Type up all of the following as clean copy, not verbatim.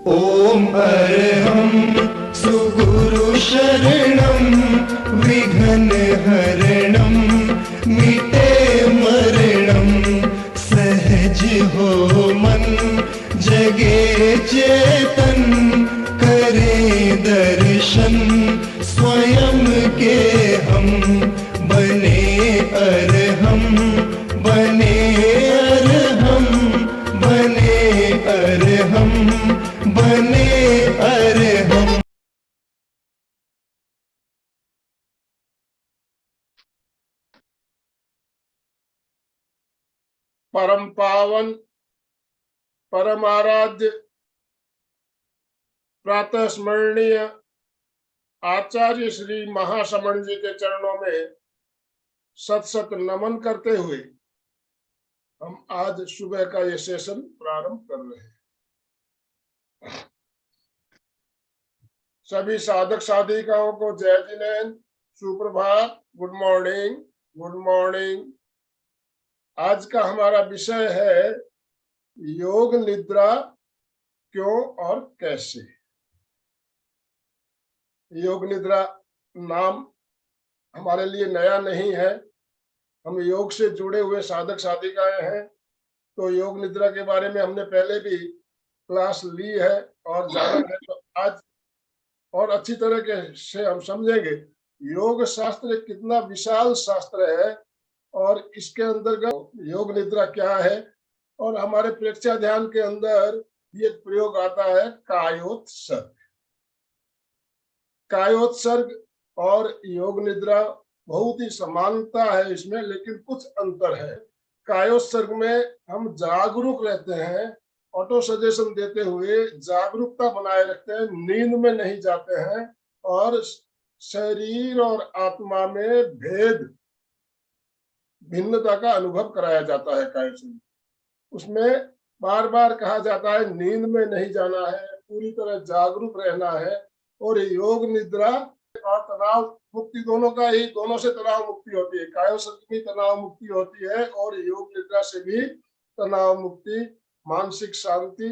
ॐ अर्हं सुगुरु शरणं विघ्नहरणं मिटे मरणं सहज हो मन जगे चेतन करे दर्शन स्वयं के हम बने अर्हम बने अर्हम बने अर्हम बने अर्हम। परम पावन परम आराध्य प्रातः स्मरणीय आचार्य श्री महासमण जी के चरणों में सत सत नमन करते हुए हम आज सुबह का ये सेशन प्रारंभ कर रहे हैं। सभी साधक साधिकाओं को जय जिनेन्द्र, सुप्रभात, गुड मॉर्निंग, गुड मॉर्निंग। आज का हमारा विषय है योग निद्रा क्यों और कैसे। योग निद्रा नाम हमारे लिए नया नहीं है, हम योग से जुड़े हुए साधक साधिकाएं हैं, तो योग निद्रा के बारे में हमने पहले भी क्लास ली है और जाना है। तो आज और अच्छी तरह से हम समझेंगे योग शास्त्र कितना विशाल शास्त्र है और इसके अंतर्गत योग निद्रा क्या है। और हमारे प्रेक्षा ध्यान के अंदर ये प्रयोग आता है कायोत्सर्ग। कायोत्सर्ग और योग निद्रा बहुत ही समानता है इसमें, लेकिन कुछ अंतर है। कायोत्सर्ग में हम जागरूक रहते हैं, ऑटो सजेशन देते हुए जागरूकता बनाए रखते हैं, नींद में नहीं जाते हैं और शरीर और आत्मा में भेद भिन्नता का अनुभव कराया जाता है। कायोत्सर्ग उसमें बार बार कहा जाता है नींद में नहीं जाना है, पूरी तरह जागरूक रहना है। और योग निद्रा और तनाव मुक्ति दोनों से तनाव मुक्ति होती है। कायोत्सर्ग में तनाव मुक्ति होती है और योग निद्रा से भी तनाव मुक्ति, मानसिक शांति,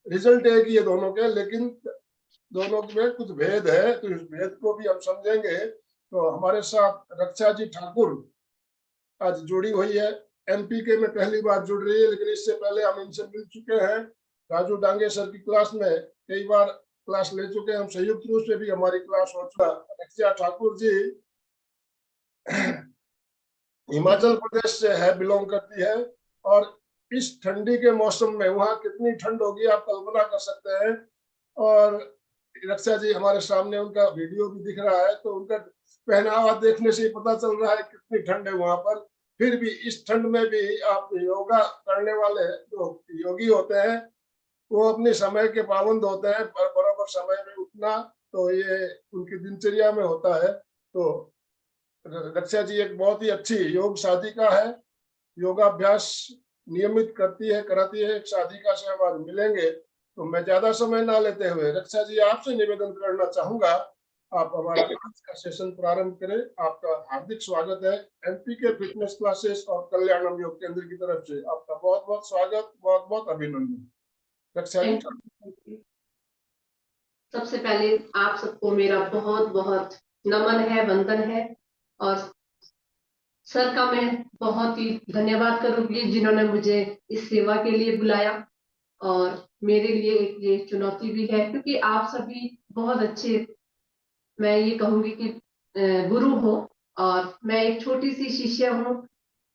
रिजल्ट एक ही है दोनों के, लेकिन दोनों में कुछ भेद है। तो इस भेद को भी हम समझेंगे। तो हमारे साथ रक्षा जी ठाकुर आज जुड़ी हुई है, एमपीके में पहली बार जुड़ रही है, लेकिन इससे पहले हम इनसे मिल चुके हैं। राजू डांगे सर की क्लास में कई बार क्लास ले चुके हैं हम, संयुक्त रूप से भी हमारी क्लास हो चुका। रक्षा ठाकुर जी हिमाचल प्रदेश से है, बिलोंग करती है, और इस ठंडी के मौसम में वहां कितनी ठंड होगी आप कल्पना कर सकते हैं। और रक्षा जी हमारे सामने, उनका वीडियो भी दिख रहा है, तो उनका पहनावा देखने से ही पता चल रहा है कितनी ठंड है वहां पर। फिर भी इस ठंड में भी आप योगा करने वाले जो योगी होते हैं वो अपने समय के पाबंद होते हैं, बराबर समय में उठना तो ये उनकी दिनचर्या में होता है। तो रक्षा जी एक बहुत ही अच्छी योग साधिका है, योगाभ्यास नियमित करती है, कराती है। एक साधिका से हम आज मिलेंगे। तो मैं ज्यादा समय ना लेते हुए रक्षा जी आपसे निवेदन करना चाहूंगा, आप हमारा आज का सेशन प्रारंभ करें। आपका हार्दिक स्वागत है एमपीके फिटनेस क्लासेस और कल्याणम योग केंद्र की तरफ से। आपका बहुत बहुत स्वागत, बहुत बहुत अभिनंदन। रक्षा जी। सबसे पहले आप सबको मेरा बहुत बहुत नमन है, वंदन है, और सर का मैं बहुत ही धन्यवाद करूंगी जिन्होंने मुझे इस सेवा के लिए बुलाया। और मेरे लिए एक ये चुनौती भी है क्योंकि आप सभी बहुत अच्छे, मैं ये कहूंगी कि गुरु हो और मैं एक छोटी सी शिष्य हूँ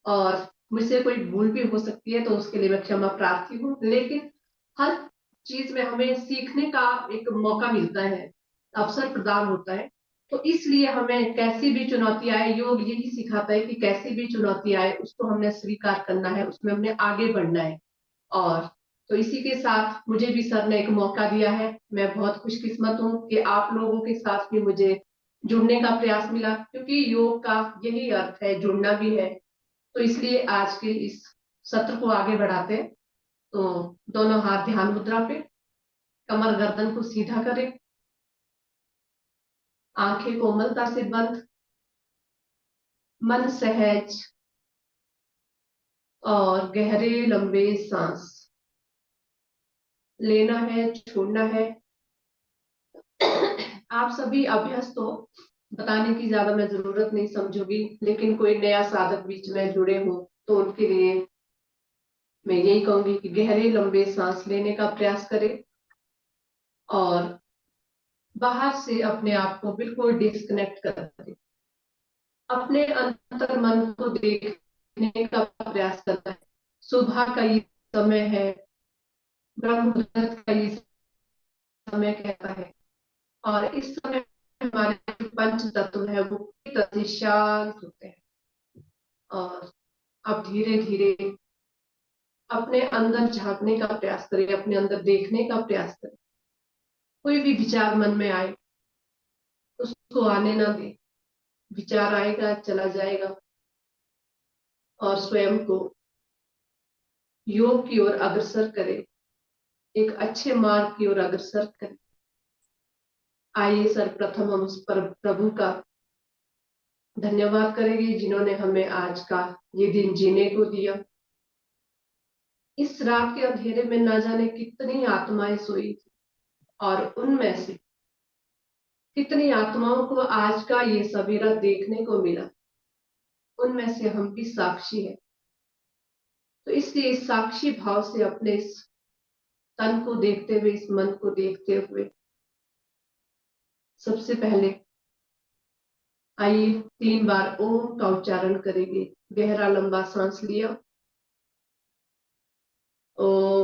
और मुझसे कोई भूल भी हो सकती है, तो उसके लिए मैं क्षमा प्रार्थी हूँ। लेकिन हर चीज में हमें सीखने का एक मौका मिलता है, अवसर प्रदान होता है। तो इसलिए हमें कैसी भी चुनौती आए, योग यही सिखाता है कि कैसी भी चुनौती आए उसको हमने स्वीकार करना है, उसमें हमने आगे बढ़ना है। और तो इसी के साथ मुझे भी सर ने एक मौका दिया है। मैं बहुत खुशकिस्मत हूँ कि आप लोगों के साथ भी मुझे जुड़ने का प्रयास मिला, क्योंकि योग का यही अर्थ है, जुड़ना भी है। तो इसलिए आज के इस सत्र को आगे बढ़ाते हैं। तो दोनों हाथ ध्यान मुद्रा पे, कमर गर्दन को सीधा करें, आंखें कोमलता से बंद, मन सहज और गहरे लंबे सांस लेना है, छोड़ना है। आप सभी अभ्यस्त हो, बताने की ज्यादा मैं जरूरत नहीं समझूंगी, लेकिन कोई नया साधक बीच में जुड़े हो तो उनके लिए मैं यही कहूंगी कि गहरे लंबे सांस लेने का प्रयास करें और बाहर से अपने आप को बिल्कुल डिस्कनेक्ट कर दें। अपने अंतर मन को देखने का प्रयास करना है। सुबह का ये समय है, ब्रह्म मुहूर्त का ये समय कहता है, और इस समय हमारे पंच तत्व है वो पूरी तरह से शांत होते हैं। और अब धीरे धीरे अपने अंदर झांकने का प्रयास करें, अपने अंदर देखने का प्रयास करें। कोई भी विचार मन में आए उसको आने ना दे। विचार आएगा, चला जाएगा, और स्वयं को योग की ओर अग्रसर करें, एक अच्छे मार्ग की ओर अग्रसर करें। आइए सर्वप्रथम हम उस प्रभु का धन्यवाद करेंगे जिन्होंने हमें आज का ये दिन जीने को दिया। इस रात के अंधेरे में ना जाने कितनी आत्माएं सोई थी, और उनमें से कितनी आत्माओं को आज का ये सवेरा देखने को मिला। उनमें से हम भी साक्षी हैं। तो इसलिए इस साक्षी भाव से अपने इस तन को देखते हुए, इस मन को देखते हुए, सबसे पहले आइए 3 बार ओम का उच्चारण करेंगे। गहरा लंबा सांस लिया, ओ,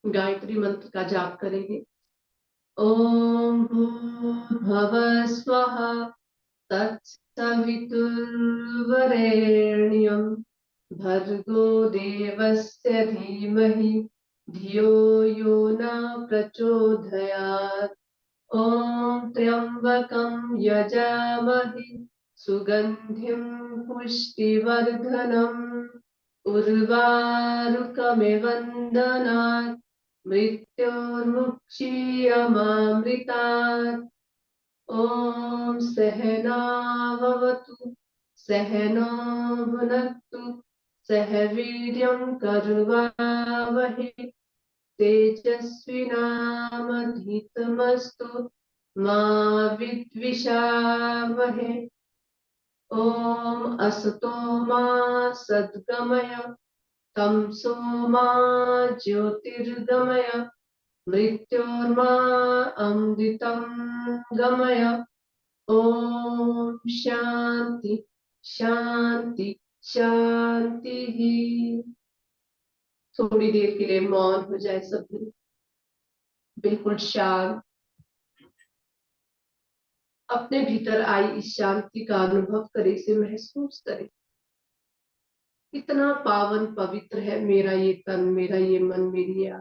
गायत्री मंत्र का जाप करेंगे। ओम भूर्भुवः स्वः तत्सवितुर्वरेण्यं भर्गो देवस्य धीमहि धियो यो न प्रचोदयात्। ओम त्र्यंबकं यजामहे सुगंधिं पुष्टिवर्धनम् उर्वारुकमिव वन्दनात् मृत्योर्मुक्षीयमामृतात्। ओम सहनाववतु सहनो भुनक्तु सह वीर्यं कर्वावहै तेजस्विनामधीतमस्तु मा विद्विषावहै। ओम असतो मा सद्गमय तमसो मा ज्योतिर्गमय मृत्योर्मा अमृतं गमय। ओम शांति शांति शांति। थोड़ी देर के लिए मौन हो जाए सभी, बिल्कुल शांत। अपने भीतर आई इस शांति का अनुभव करें, इसे महसूस करें। इतना पावन पवित्र है मेरा ये तन, मेरा ये मन, मेरी ये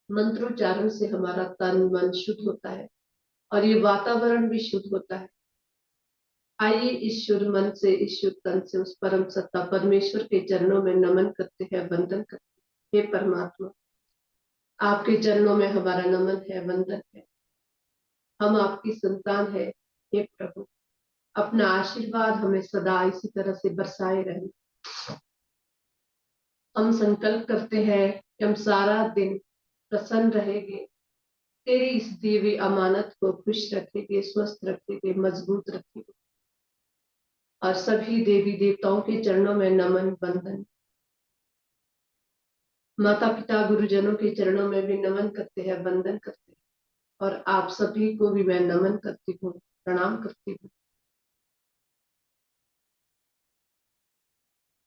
मंत्रोच्चारण से हमारा तन मन शुद्ध होता है और ये वातावरण भी शुद्ध होता है। आइए इस शुद्ध मन से, इस शुद्ध तन से उस परम सत्ता परमेश्वर के चरणों में नमन करते हैं, वंदन करते हैं। हे परमात्मा, आपके चरणों में हमारा नमन है, वंदन है। हम आपकी संतान है। हे प्रभु, अपना आशीर्वाद हमें सदा इसी तरह से बरसाए रहे। हम संकल्प करते हैं कि हम सारा दिन प्रसन्न रहेंगे, तेरी इस दी हुई अमानत को खुश रखेंगे, स्वस्थ रखेंगे, मजबूत रखेंगे। और सभी देवी देवताओं के चरणों में नमन, वंदन। माता पिता गुरुजनों के चरणों में भी नमन करते हैं, वंदन करते हैं। और आप सभी को भी मैं नमन करती हूँ, प्रणाम करती हूँ।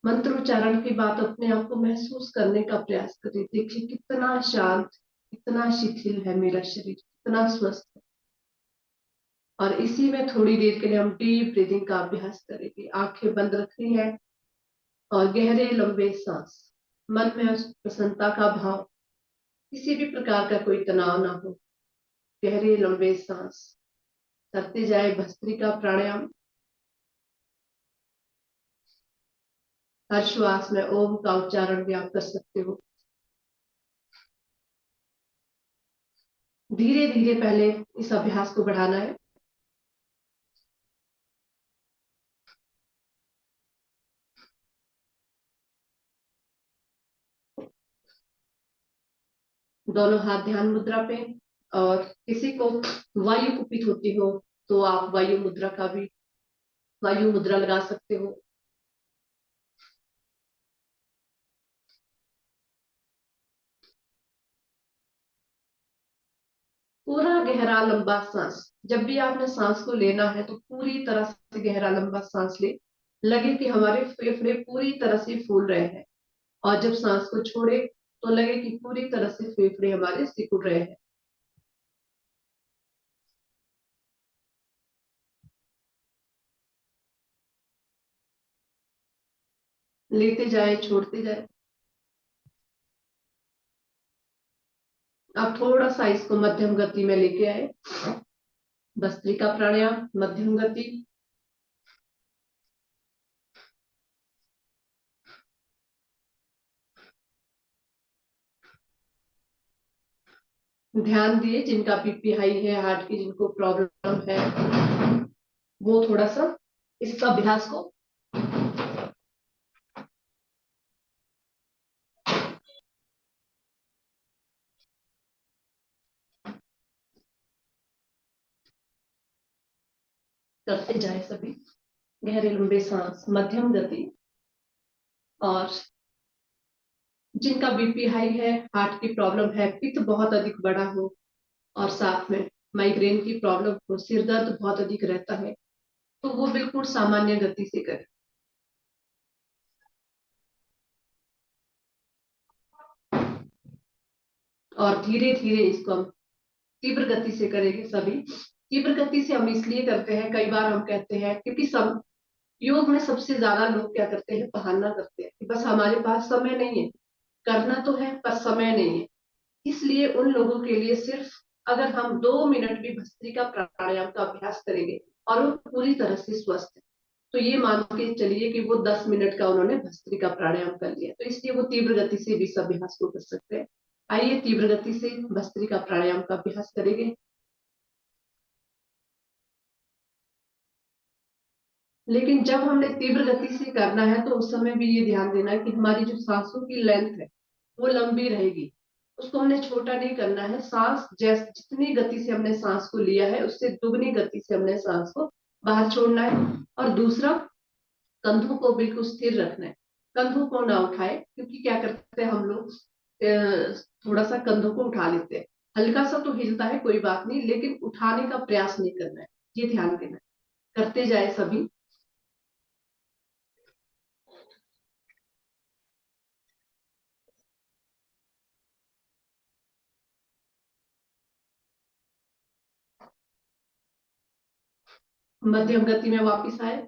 मंत्रोच्चारण की बात अपने आप को महसूस करने का प्रयास करें। देखिए कितना शांत, कितना शिथिल है मेरा शरीर, कितना स्वस्थ है। और इसी में थोड़ी देर के लिए हम डीप ब्रीदिंग का अभ्यास करेंगे। आंखें बंद रखनी है और गहरे लंबे सांस। मन में उस प्रसन्नता का भाव, किसी भी प्रकार का कोई तनाव ना हो। गहरे लंबे सांस करते जाए भस्त्रिका प्राणायाम। हर श्वास में ओम का उच्चारण भी आप कर सकते हो। धीरे धीरे पहले इस अभ्यास को बढ़ाना है। दोनों हाथ ध्यान मुद्रा पे। और किसी को वायु कुपित होती हो तो आप वायु मुद्रा लगा सकते हो। पूरा गहरा लंबा सांस। जब भी आपने सांस को लेना है तो पूरी तरह से गहरा लंबा सांस ले। लगे कि हमारे फेफड़े पूरी तरह से फूल रहे हैं। और जब सांस को छोड़े तो लगे कि पूरी तरह से फेफड़े हमारे सिकुड़ रहे हैं। लेते जाए, छोड़ते जाए। आप थोड़ा सा इसको मध्यम गति में लेके आए। भस्त्रिका प्राणायाम मध्यम गति। ध्यान दिए जिनका बीपी हाई है, हार्ट की जिनको प्रॉब्लम है, वो थोड़ा सा इस अभ्यास को करते जाए। सभी गहरे लंबे सांस, मध्यम गति। और जिनका बीपी हाई है, हार्ट की प्रॉब्लम है, पित्त बहुत अधिक बड़ा हो और साथ में माइग्रेन की प्रॉब्लम हो, सिर दर्द बहुत अधिक रहता है, तो वो बिल्कुल सामान्य गति से करें। और धीरे धीरे इसको हम तीव्र गति से करेंगे। सभी तीव्र गति से हम इसलिए करते हैं, कई बार हम कहते हैं, क्योंकि सब योग में सबसे ज्यादा लोग क्या करते हैं, बहाना करते हैं कि बस हमारे पास समय नहीं है। करना तो है पर समय नहीं है। इसलिए उन लोगों के लिए सिर्फ अगर हम 2 मिनट भी भस्त्रिका प्राणायाम का अभ्यास करेंगे और वो पूरी तरह से स्वस्थ है, तो ये मान के चलिए कि वो 10 मिनट का उन्होंने भस्त्रिका प्राणायाम कर लिया, तो इसलिए वो तीव्र गति से भी इस अभ्यास को कर सकते हैं। आइए तीव्र गति से भस्त्रिका प्राणायाम का अभ्यास करेंगे। लेकिन जब हमने तीव्र गति से करना है तो उस समय भी ये ध्यान देना है कि हमारी जो सांसों की लेंथ है वो लंबी रहेगी। उसको हमने छोटा नहीं करना है। सांस जैसे जितनी गति से हमने सांस को लिया है उससे दुगनी गति से हमने सांस को बाहर छोड़ना है। और दूसरा, कंधों को बिल्कुल स्थिर रखना है। कंधों को ना उठाए, क्योंकि क्या करते हैं हम लोग, थोड़ा सा कंधों को उठा लेते हैं। हल्का सा तो हिलता है, कोई बात नहीं, लेकिन उठाने का प्रयास नहीं करना है। ये ध्यान देना है। करते जाए सभी। मध्यम गति में वापस आए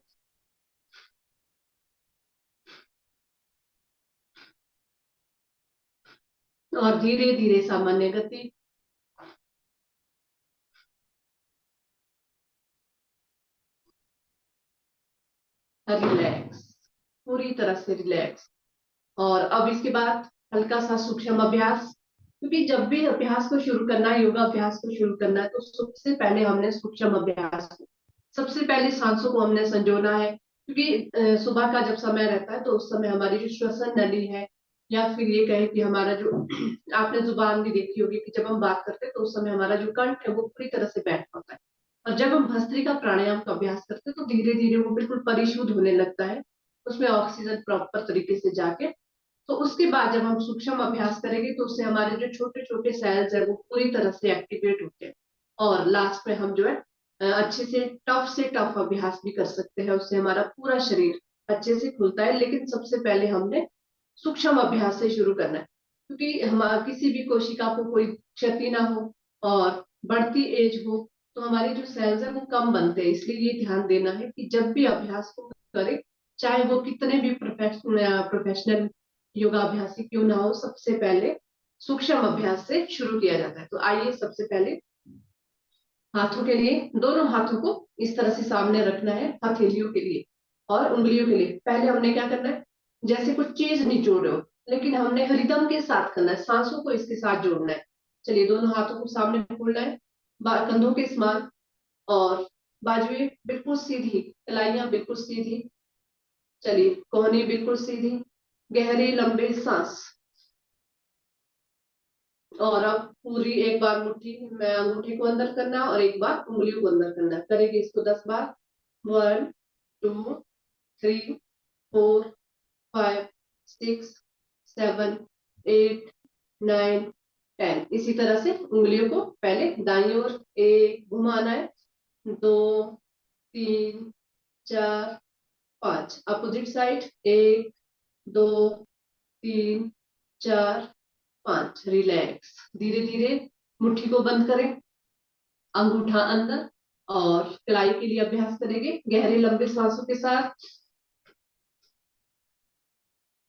और धीरे धीरे सामान्य गति। रिलैक्स, पूरी तरह से रिलैक्स। और अब इसके बाद हल्का सा सूक्ष्म अभ्यास, क्योंकि जब भी अभ्यास को शुरू करना है, योगा अभ्यास को शुरू करना है, तो सबसे पहले हमने सूक्ष्म अभ्यास को, सबसे पहले सांसों को हमने संजोना है। क्योंकि सुबह का जब समय रहता है तो उस समय हमारी जो श्वसन नली है, या फिर ये कहे कि हमारा जो आपने जुबान भी देखी होगी कि जब हम बात करते हैं तो उस समय हमारा जो कंठ है वो पूरी तरह से बैठ पाता है। और जब हम भस्त्रिका प्राणायाम का अभ्यास करते हैं तो धीरे धीरे वो बिल्कुल परिशुद्ध होने लगता है, उसमें ऑक्सीजन प्रॉपर तरीके से जाके। तो उसके बाद जब हम सूक्ष्म अभ्यास करेंगे तो उससे हमारे जो छोटे छोटे सेल्स है वो पूरी तरह से एक्टिवेट होते हैं। और लास्ट में हम जो है अच्छे से टफ अभ्यास भी कर सकते हैं। उससे हमारा पूरा शरीर अच्छे से खुलता है। लेकिन सबसे पहले हमने सूक्ष्म अभ्यास से शुरू करना है, क्योंकि हम किसी भी कोशिका को कोई क्षति ना हो और बढ़ती एज हो तो हमारे जो सेल्स है वो कम बनते हैं। इसलिए ये ध्यान देना है कि जब भी अभ्यास को करें, चाहे वो कितने भी प्रोफेशनल योगाभ्यासी क्यों ना हो, सबसे पहले सूक्ष्म अभ्यास से शुरू किया जाता है। तो आइए सबसे पहले हाथों के लिए, दोनों हाथों को इस तरह से सामने रखना है हथेलियों के लिए और उंगलियों के लिए। पहले हमने क्या करना है, जैसे कुछ चीज निचोड़ रहे हो, लेकिन हमने रिदम के साथ करना है, सांसों को इसके साथ जोड़ना है। चलिए, दोनों हाथों को सामने खोलना है, कंधों के समान, और बाजुएं बिल्कुल सीधी, कलाइयां बिल्कुल सीधी। चलिए, कोहनी बिल्कुल सीधी, गहरे लंबे सांस। और अब पूरी एक बार मुट्ठी में अंगूठी को अंदर करना और एक बार उंगलियों को अंदर करना। करेंगे इसको 10 बार। 1 2 3 4 5 6 7 8 9 10। इसी तरह से उंगलियों को पहले दाईं ओर एक घुमाना है, 2 3 4 5। Opposite side 1 2 3 4 5। रिलैक्स। धीरे धीरे मुट्ठी को बंद करें, अंगूठा अंदर, और कलाई के लिए अभ्यास करेंगे गहरे लंबे सांसों के साथ।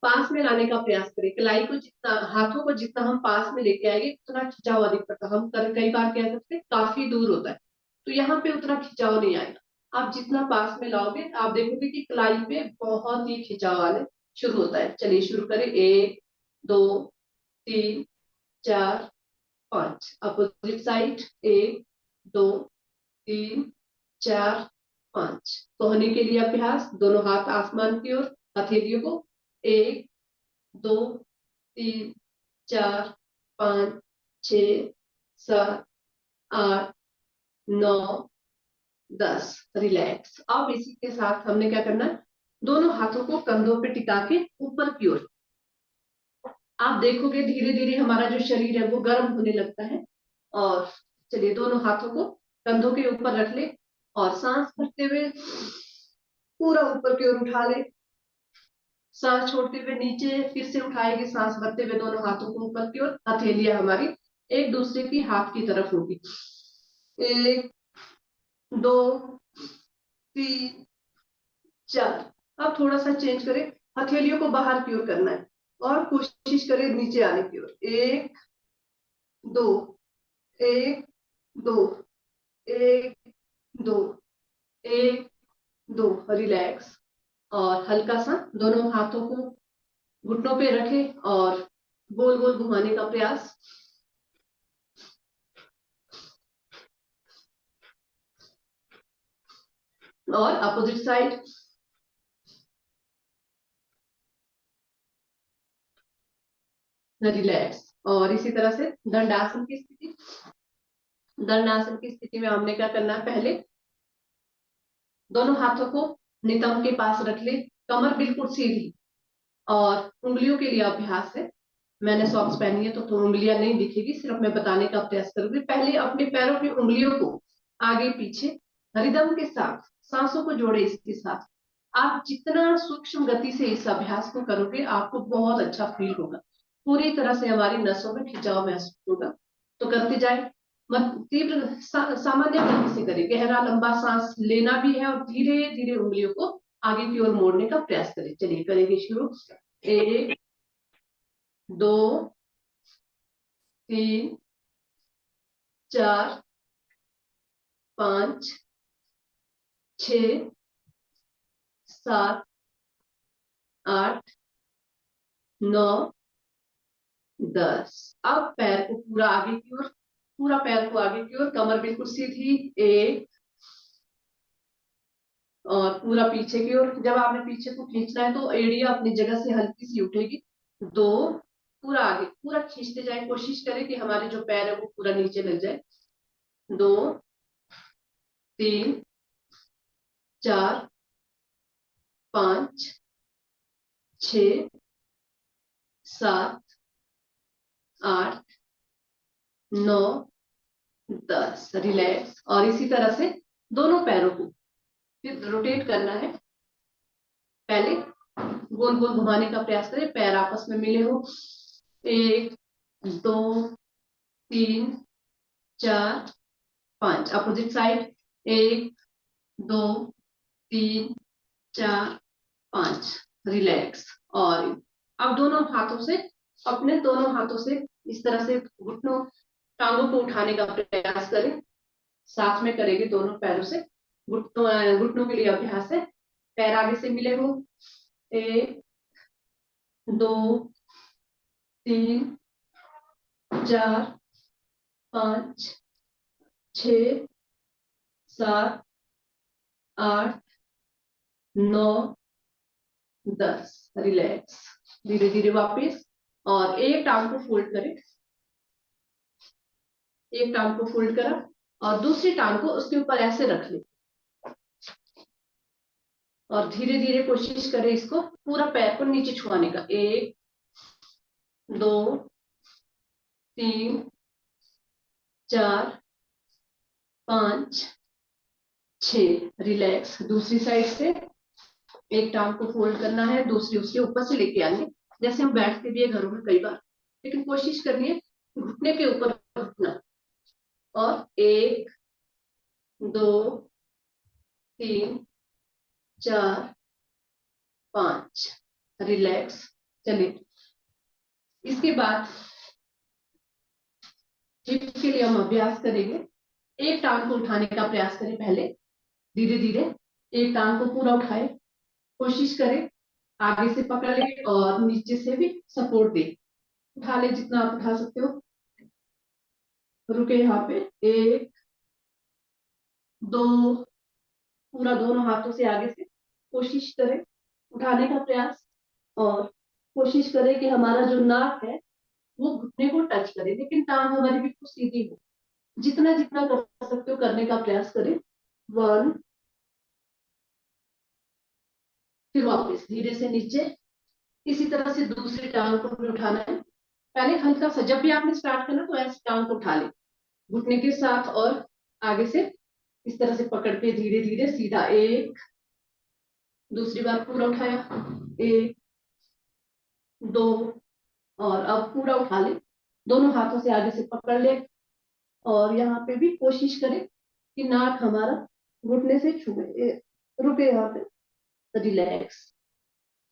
पास में लाने का प्रयास करें, कलाई को जितना, हाथों को जितना हम पास में लेके आएंगे उतना खिंचाव अधिक पड़ता है। हम कई बार क्या करते हैं, काफी दूर होता है, तो यहाँ पे उतना खिंचाव नहीं आएगा। आप जितना पास में लाओगे आप देखोगे कि कलाई पे बहुत ही खिंचाव आने शुरू होता है। चलिए शुरू करें। 1 2 3 4 5। Opposite side 1 2 3 4 5। कोहनी के लिए अभ्यास, दोनों हाथ आसमान की ओर, हथेलियों को 1 2 3 4 5 6 7 8 9 10। रिलैक्स। अब इसी के साथ हमने क्या करना है, दोनों हाथों को कंधों पे टिका के ऊपर की ओर, आप देखोगे धीरे धीरे हमारा जो शरीर है वो गर्म होने लगता है। और चलिए, दोनों हाथों को कंधों के ऊपर रख ले और सांस भरते हुए पूरा ऊपर की ओर उठा ले। सांस छोड़ते हुए नीचे फिर से उठाएंगे, सांस भरते हुए दोनों हाथों को ऊपर की ओर। हथेलियां हमारी एक दूसरे की हाथ की तरफ होगी। 1 2 3 4। अब थोड़ा सा चेंज करें, हथेलियों को बाहर की ओर करना है और कोशिश करें नीचे आने की ओर। 1 2 1 2 1 2 1 2। रिलैक्स। और हल्का सा दोनों हाथों को घुटनों पे रखे और गोल गोल घुमाने का प्रयास। और अपोजिट साइड। रिलैक्स। और इसी तरह से दंडासन की स्थिति। दंडासन की स्थिति में हमने क्या करना है, पहले दोनों हाथों को नितंब के पास रख ले, कमर बिल्कुल सीधी, और उंगलियों के लिए अभ्यास है। मैंने सॉक्स पहनी है तो उंगलियां नहीं दिखेगी, सिर्फ मैं बताने का प्रयास करूंगी। पहले अपने पैरों की उंगलियों को आगे पीछे रिदम के साथ, सांसों को जोड़े इसके साथ। आप जितना सूक्ष्म गति से इस अभ्यास को करोगे आपको बहुत अच्छा फील होगा, पूरी तरह से हमारी नसों में खिंचाव महसूस होगा। तो करते जाए, तीव्र सामान्य गति से करें, गहरा लंबा सांस लेना भी है और धीरे धीरे उंगलियों को आगे की ओर मोड़ने का प्रयास करें। चलिए करेंगे शुरू। 1 2 3 4 5 6 7 8 9 10। अब पैर को पूरा आगे की ओर, पूरा पैर को आगे की ओर, कमर बिल्कुल सीधी। 1 और पूरा पीछे की ओर। जब आपने पीछे को खींचना है तो एड़ियां अपनी जगह से हल्की सी उठेगी। 2, पूरा आगे, पूरा खींचते जाए, कोशिश करें कि हमारे जो पैर है वो पूरा नीचे लग जाए। 2 3 4 5 6 7 8 9 10। रिलैक्स। और इसी तरह से दोनों पैरों को फिर रोटेट करना है। पहले गोल गोल घुमाने का प्रयास करें, पैर आपस में मिले हो। 1 2 3 4 5। Opposite side 1 2 3 4 5। रिलैक्स। और अब दोनों हाथों से, अपने दोनों हाथों से इस तरह से घुटनों टांगों को उठाने का प्रयास करें। साथ में करेंगे दोनों पैरों से। घुटनों के लिए अभ्यास है। पैर आगे से मिले हो। 1 2 3 4 5 6 7 8 9 10। रिलैक्स। धीरे धीरे वापस। और एक टांग को फोल्ड करें, एक टांग को फोल्ड करा और दूसरी टांग को उसके ऊपर ऐसे रख ले। और धीरे धीरे कोशिश करें इसको पूरा पैर को नीचे छुआने का। 1 2 3 4 5 6। रिलैक्स। दूसरी साइड से एक टांग को फोल्ड करना है, दूसरी उसके ऊपर से लेके आनी, जैसे हम बैठते भी है घरों में कई बार, लेकिन कोशिश करनी है घुटने के ऊपर घुटना। और 1 2 3 4 5। रिलैक्स। चलिए, इसके बाद हिप के लिए हम अभ्यास करेंगे। एक टांग को उठाने का प्रयास करें पहले, धीरे धीरे एक टांग को पूरा उठाए, कोशिश करें आगे से पकड़ ले और नीचे से भी सपोर्ट दे। उठा ले जितना आप उठा सकते हो। रुके यहाँ पे। 1 2। पूरा दोनों हाथों से आगे से कोशिश करें उठाने का प्रयास। और कोशिश करें कि हमारा जो नाक है वो घुटने को टच करे, लेकिन टांग हमारी बिल्कुल सीधी हो। जितना जितना कर सकते हो करने का प्रयास करें। 1। फिर वापस धीरे से नीचे। इसी तरह से दूसरी टांग को भी उठाना है। पहले हल्का सा, जब भी आपने स्टार्ट करना तो ऐसे टांग को उठा ले घुटने के साथ और आगे से इस तरह से पकड़ के धीरे धीरे सीधा। 1। दूसरी बार पूरा उठाया। 1 2। और अब पूरा उठा ले, दोनों हाथों से आगे से पकड़ ले। और यहाँ पे भी कोशिश करें कि नाक हमारा घुटने से छुए। रुके यहाँ पे। रिलैक्स।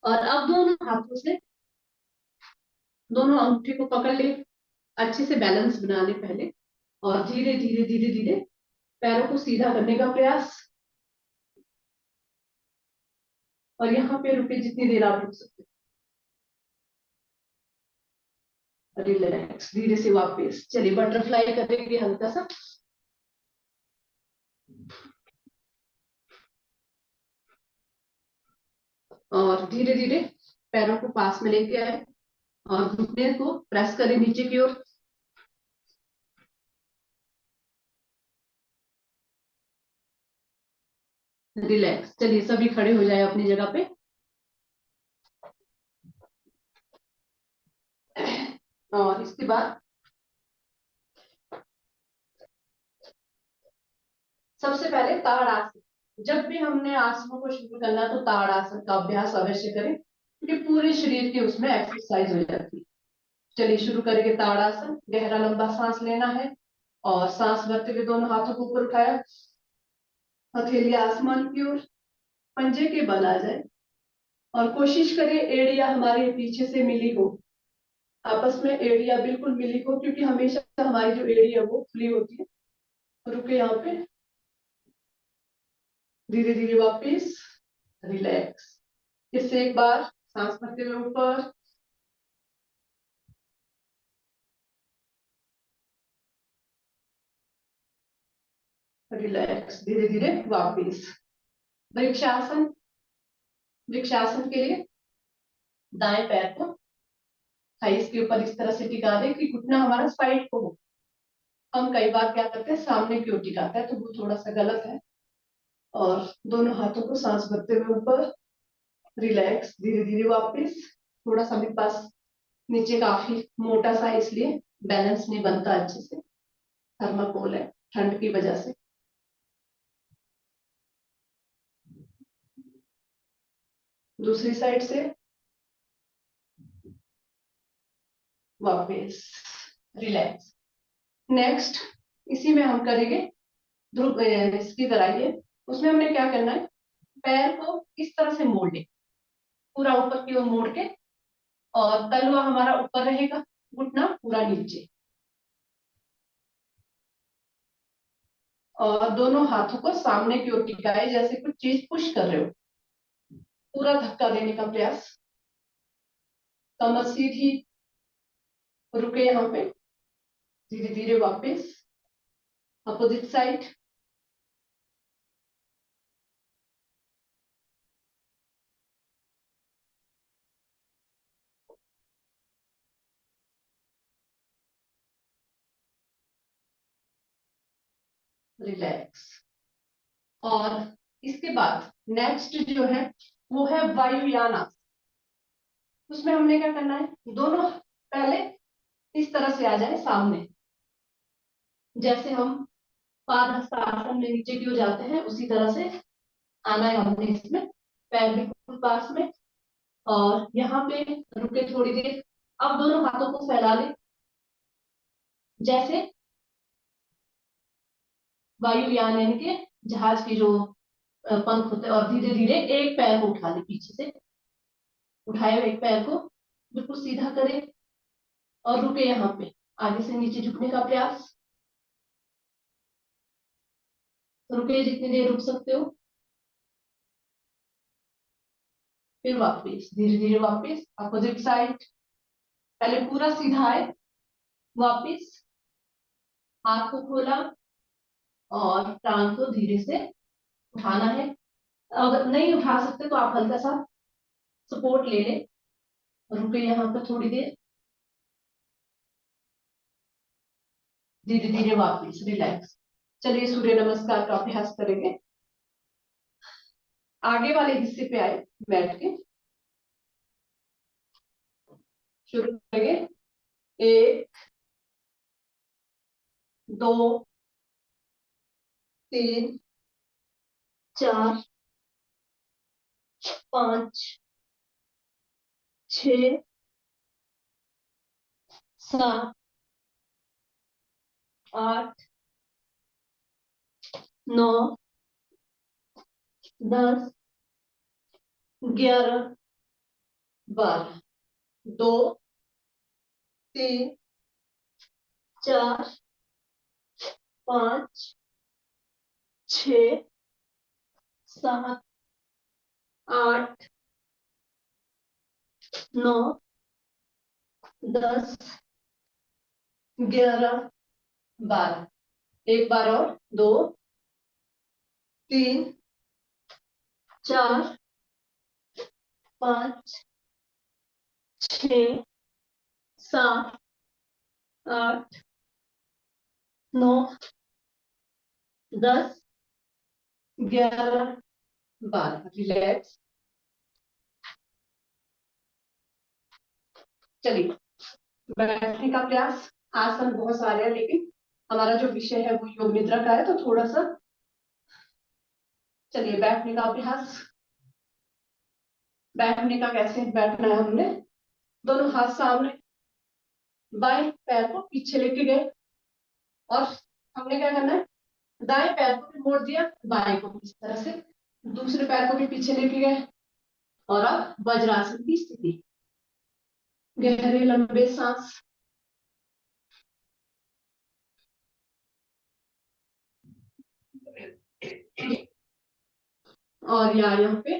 और अब दोनों हाथों से दोनों अंगूठे को पकड़ ले, अच्छे से बैलेंस बना ले पहले। और धीरे धीरे धीरे धीरे पैरों को सीधा करने का प्रयास। और यहाँ पे रुके जितनी देर आप रुक सकते। रिलैक्स। धीरे से वापस। चलिए, बटरफ्लाई करेंगे हल्का सा। और धीरे धीरे पैरों को पास में लेके आए और घुटने को प्रेस करें नीचे की ओर। रिलैक्स। चलिए, सभी खड़े हो जाए अपनी जगह पे। और इसके बाद सबसे पहले ताड़ आसन। जब भी हमने आसनों को शुरू करना तो ताड़ आसन का अभ्यास अवश्य करें, क्योंकि पूरे शरीर की उसमें एक्सरसाइज हो जाती है। चलिए शुरू करेंगे ताड़ आसन। गहरा लंबा सांस लेना है और सांस भरते हुए दोनों हाथों को ऊपर उठाया, हथेली आसमान की ओर, पंजे के बल आ जाए। और कोशिश करें एड़ियां हमारे पीछे से मिली हो, आपस में एड़ियां बिल्कुल मिली हो, क्योंकि हमेशा हमारी जो एड़ी है वो खुली होती है। रुके यहाँ पे। धीरे धीरे वापिस। रिलैक्स। फिर से एक बार सांस भरते हुए ऊपर, रिलैक्स। धीरे धीरे वापिस। वृक्षासन। वृक्षासन के लिए दाएं पैर को थाइस के ऊपर इस तरह से टिका दे कि घुटना हमारा साइड को हो। हम कई बार क्या करते हैं सामने की ओर टिकाते हैं, तो वो थोड़ा सा गलत है। और दोनों हाथों को सांस भरते हुए ऊपर, रिलैक्स। धीरे धीरे वापस। थोड़ा सा मेरे पास नीचे काफी मोटा सा, इसलिए बैलेंस नहीं बनता अच्छे से। थर्माकोल है ठंड की वजह से। दूसरी साइड से वापस रिलैक्स। नेक्स्ट इसी में हम करेंगे ध्रुव इसकी कराइए। उसमें हमने क्या करना है, पैर को इस तरह से मोड़ ले, पूरा ऊपर की ओर मोड़ के, और तलवा हमारा ऊपर रहेगा, घुटना पूरा नीचे, और दोनों हाथों को सामने की ओर टिकाए जैसे कुछ चीज पुश कर रहे हो। पूरा धक्का देने का प्रयास, कमर सीधी, रुके यहाँ पे, धीरे धीरे वापस अपोजिट साइड। रिलैक्स। और इसके बाद नेक्स्ट जो है वो है वायुयान आसन। उसमें हमने क्या करना है, दोनों पहले इस तरह से आ जाए सामने, जैसे हम पादहस्तासन में नीचे की ओर जाते हैं उसी तरह से आना है हमने इसमें, पैर बिल्कुल पास में, और यहाँ पे रुके थोड़ी देर। अब दोनों हाथों को फैला ले जैसे वायुयान यानी कि जहाज की जो पंख होते हैं, और धीरे धीरे एक पैर को उठा ले, पीछे से उठाए एक पैर को बिल्कुल सीधा करे और रुके यहाँ पे, आगे से नीचे झुकने का प्रयास। रुके जितनी देर रुक सकते हो, फिर वापस धीरे धीरे वापस अपोजिट साइड। पहले पूरा सीधा है, वापस हाथ को खोला और टांग को धीरे से उठाना है। अगर नहीं उठा सकते तो आप हल्का सा सपोर्ट ले ले। रुके यहाँ पे थोड़ी देर, धीरे धीरे वापस रिलैक्स। चलिए सूर्य नमस्कार का अभ्यास करेंगे। आगे वाले हिस्से पे आए, बैठ के शुरू करेंगे। 1 2 3 4 5 6 7 8 9 10 11 12 2 3 4 5 6 7 8 9 10 11 12। एक बार और, 2 3 4 5 6 7 8 9 10 11 12। रिलैक्स। चलिए बैठने का प्रयास। आसन बहुत सारे हैं लेकिन हमारा जो विषय है वो योग निद्रा का है, तो थोड़ा सा चलिए बैठने का अभ्यास। बैठने का कैसे बैठना है, हमने दोनों हाथ सामने, बाएं पैर को पीछे लेके गए, और हमने क्या करना है, दाएं पैर को भी मोड़ दिया, बाएं को इस तरह से, दूसरे पैर को भी पीछे लेके गए, और अब वज्रासन की स्थिति। गहरे लंबे सांस। और यहाँ पे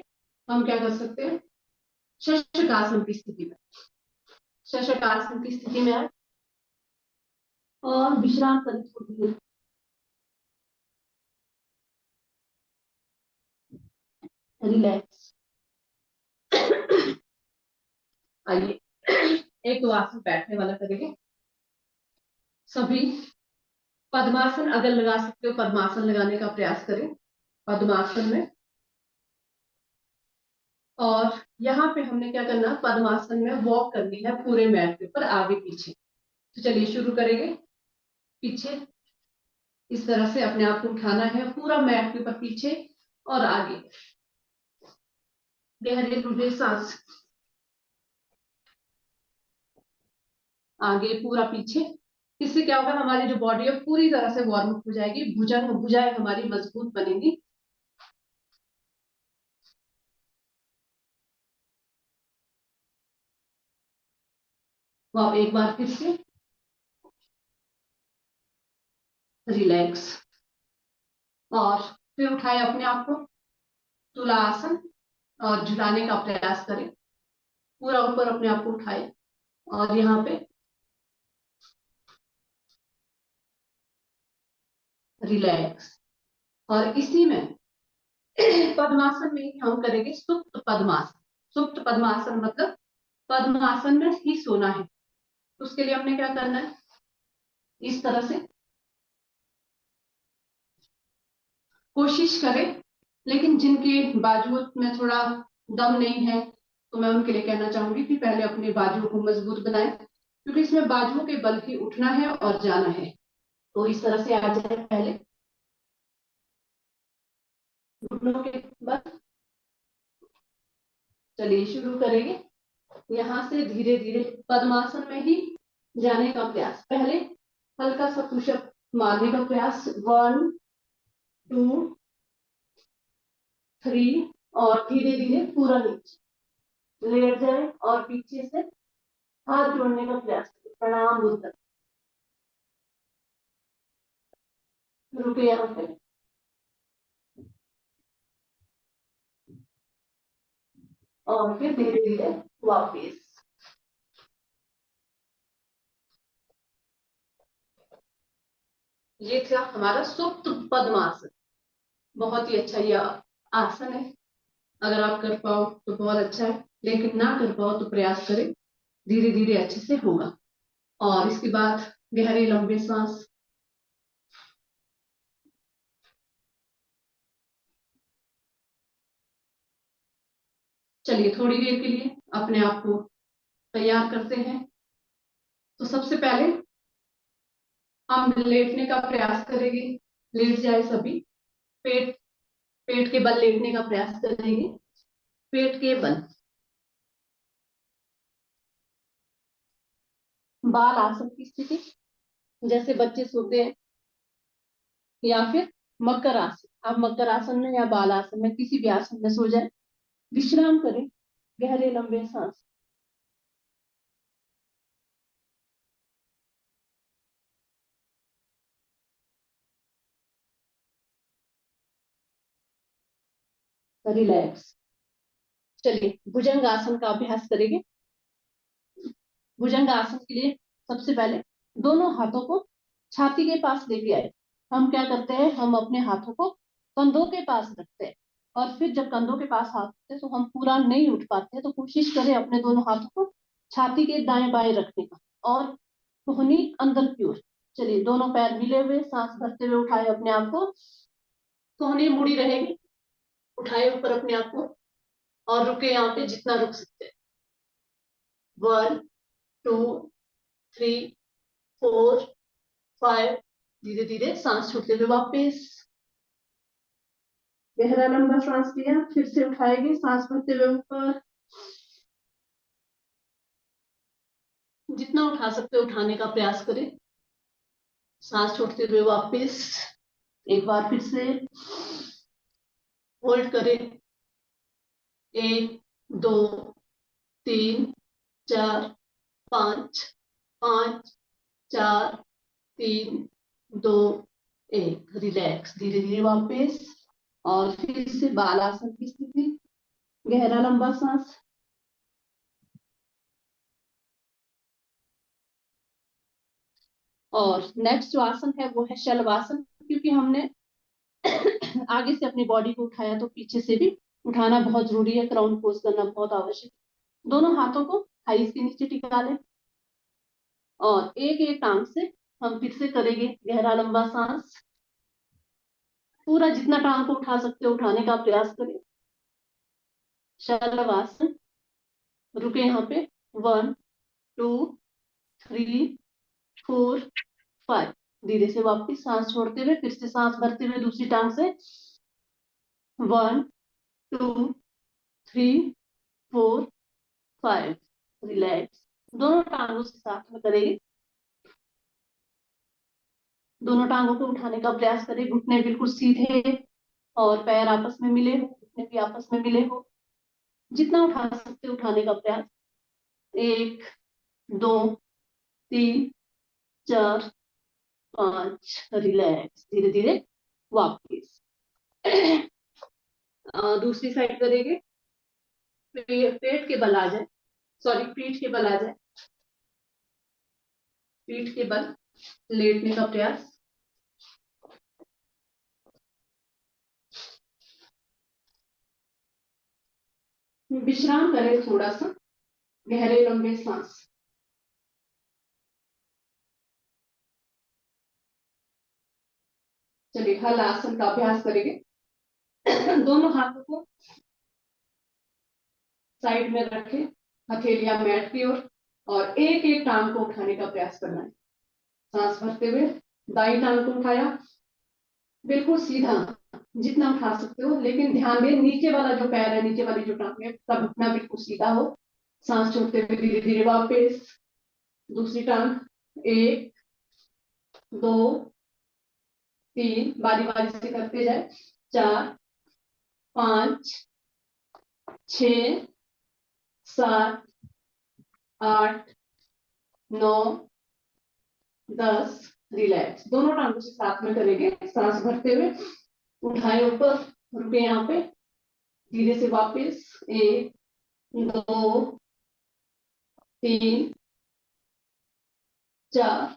हम क्या कर सकते हैं, शशकासन की स्थिति में, शशकासन की स्थिति में आए और विश्राम करें थोड़ी देर। रिलैक्स। आइए एक तो आसन बैठने वाला करेंगे। सभी पद्मासन अगर लगा सकते हो, पद्मासन लगाने का प्रयास करें पद्मासन में। और यहाँ पे हमने क्या करना, पद्मासन में वॉक करनी है पूरे मैट के ऊपर, आगे पीछे। तो चलिए शुरू करेंगे। पीछे इस तरह से अपने आप को उठाना है पूरा मैट के ऊपर, पीछे और आगे। गहरे हृदय सांस, आगे पूरा पीछे। इससे क्या होगा, हमारी जो बॉडी है पूरी तरह से वार्म अप हो जाएगी, भुजाएं हमारी मजबूत बनेंगी। तो आप एक बार फिर से रिलैक्स, और फिर उठाए अपने आप को तुला आसन, और झुलाने का प्रयास करें। पूरा ऊपर अपने आप को उठाए, और यहाँ पे रिलैक्स। और इसी में पद्मासन में ही हम करेंगे सुप्त पद्मासन। सुप्त पद्मासन मतलब पद्मासन में ही सोना है। उसके लिए हमने क्या करना है, इस तरह से कोशिश करें। लेकिन जिनके बाजुओं में थोड़ा दम नहीं है, तो मैं उनके लिए कहना चाहूंगी कि पहले अपने बाजुओं को मजबूत बनाएं, क्योंकि इसमें बाजुओं के बल ही उठना है और जाना है। तो इस तरह से आ जाए, पहले घुटनों के बल। चलिए शुरू करेंगे। यहाँ से धीरे धीरे पद्मासन में ही जाने का प्रयास। पहले हल्का सा पुशअप मारने का प्रयास, 1 2 3, और धीरे धीरे पूरा नीचे लेट जाए और पीछे से हाथ जोड़ने का प्रयास करें, प्रणाम बुद्ध। रुके यहाँ पे, और फिर धीरे धीरे वापिस। ये था हमारा सुप्त पद्मासन। बहुत ही अच्छा यह आसन है। अगर आप कर पाओ तो बहुत अच्छा है, लेकिन ना कर पाओ तो प्रयास करें, धीरे धीरे अच्छे से होगा। और इसके बाद गहरे लंबे सांस। चलिए थोड़ी देर के लिए अपने आप को तैयार करते हैं। तो सबसे पहले हम लेटने का प्रयास करेंगे। लेट जाए सभी, पेट पेट के बल लेटने का प्रयास करेंगे। पेट के बल, बाल आसन की स्थिति, जैसे बच्चे सोते हैं, या फिर मकर आसन। आप मकर आसन में या बाल आसन में, किसी भी आसन में सो जाए, विश्राम करें, गहरे लंबे सांस। रिलैक्स। चलिए भुजंग आसन का अभ्यास करेंगे। भुजंग आसन के लिए सबसे पहले दोनों हाथों को छाती के पास लेके आए। हम क्या करते हैं, हम अपने हाथों को कंधों के पास रखते हैं, और फिर जब कंधों के पास हाथ होते हैं तो हम पूरा नहीं उठ पाते, तो कोशिश करें अपने दोनों हाथों को छाती के दाएं बाएं रखने का, और कोहनी अंदर की ओर। चलिए दोनों पैर मिले हुए, सांस भरते हुए उठाए अपने आप को, कोहनी मुड़ी रहेगी, उठाए ऊपर अपने आप को, और रुके यहाँ पे जितना रुक सकते हैं। 1 2 3 4 5। धीरे धीरे सांस छोड़ते हुए वापस गहरा लंबा सांस लिया, फिर से उठाएंगे, सांस भरते हुए ऊपर, जितना उठा सकते उठाने का प्रयास करें। सांस छोड़ते हुए वापस एक बार फिर से होल्ड करें। 1 2 3 4 5 5 4 3 2 1। रिलैक्स, धीरे धीरे वापस, और फिर से बालासन की स्थिति, गहरा लंबा सांस। और नेक्स्ट जो आसन है वो है शलवासन। क्योंकि हमने आगे से अपनी बॉडी को उठाया, तो पीछे से भी उठाना बहुत जरूरी है, क्राउन पोज करना बहुत आवश्यक। दोनों हाथों को थाइस के नीचे टिका लें, और एक एक टांग से हम फिर से करेंगे गहरा लंबा सांस। पूरा जितना टांग को उठा सकते हो उठाने का प्रयास करें। शलवासन। रुके यहाँ पे, 1 2 3 4 5। धीरे से वापस सांस छोड़ते हुए, फिर से सांस भरते हुए दूसरी टांग से, 1 2 3 4 5। रिलैक्स। दोनों टांगों से साथ में करेंगे। दोनों टांगों को उठाने का प्रयास करें। घुटने बिल्कुल सीधे और पैर आपस में मिले हो, घुटने भी आपस में मिले हो। जितना उठा सकते उठाने का प्रयास। 1 2 3 4 5। रिलैक्स। धीरे धीरे वापस। दूसरी साइड करेंगे। पेट के बल आ जाए, सॉरी पीठ के बल आ जाए। पीठ के बल लेटने का प्रयास। विश्राम करें थोड़ा सा। गहरे लंबे सांस। चलिए हल आसन का अभ्यास करेंगे। दोनों हाथों को साइड में रखें, हथेलियां मैट की ओर, और एक एक टांग को उठाने का प्रयास करना है। सांस भरते हुए दाई टांग को उठाया, बिल्कुल सीधा जितना उठा सकते हो, लेकिन ध्यान दें नीचे वाला जो पैर है, नीचे वाली जो टांग है, उसका घुटना बिल्कुल सीधा हो। सांस छोड़ते हुए धीरे धीरे वापस। दूसरी टांग। 1 2 3, बारी बारी से करते जाए। 4 5 6 7 8 9 10। रिलैक्स। दोनों टांगों से साथ में करेंगे। सांस भरते हुए उठाए ऊपर, रुके यहाँ पे, धीरे से वापस। 1 2 3 4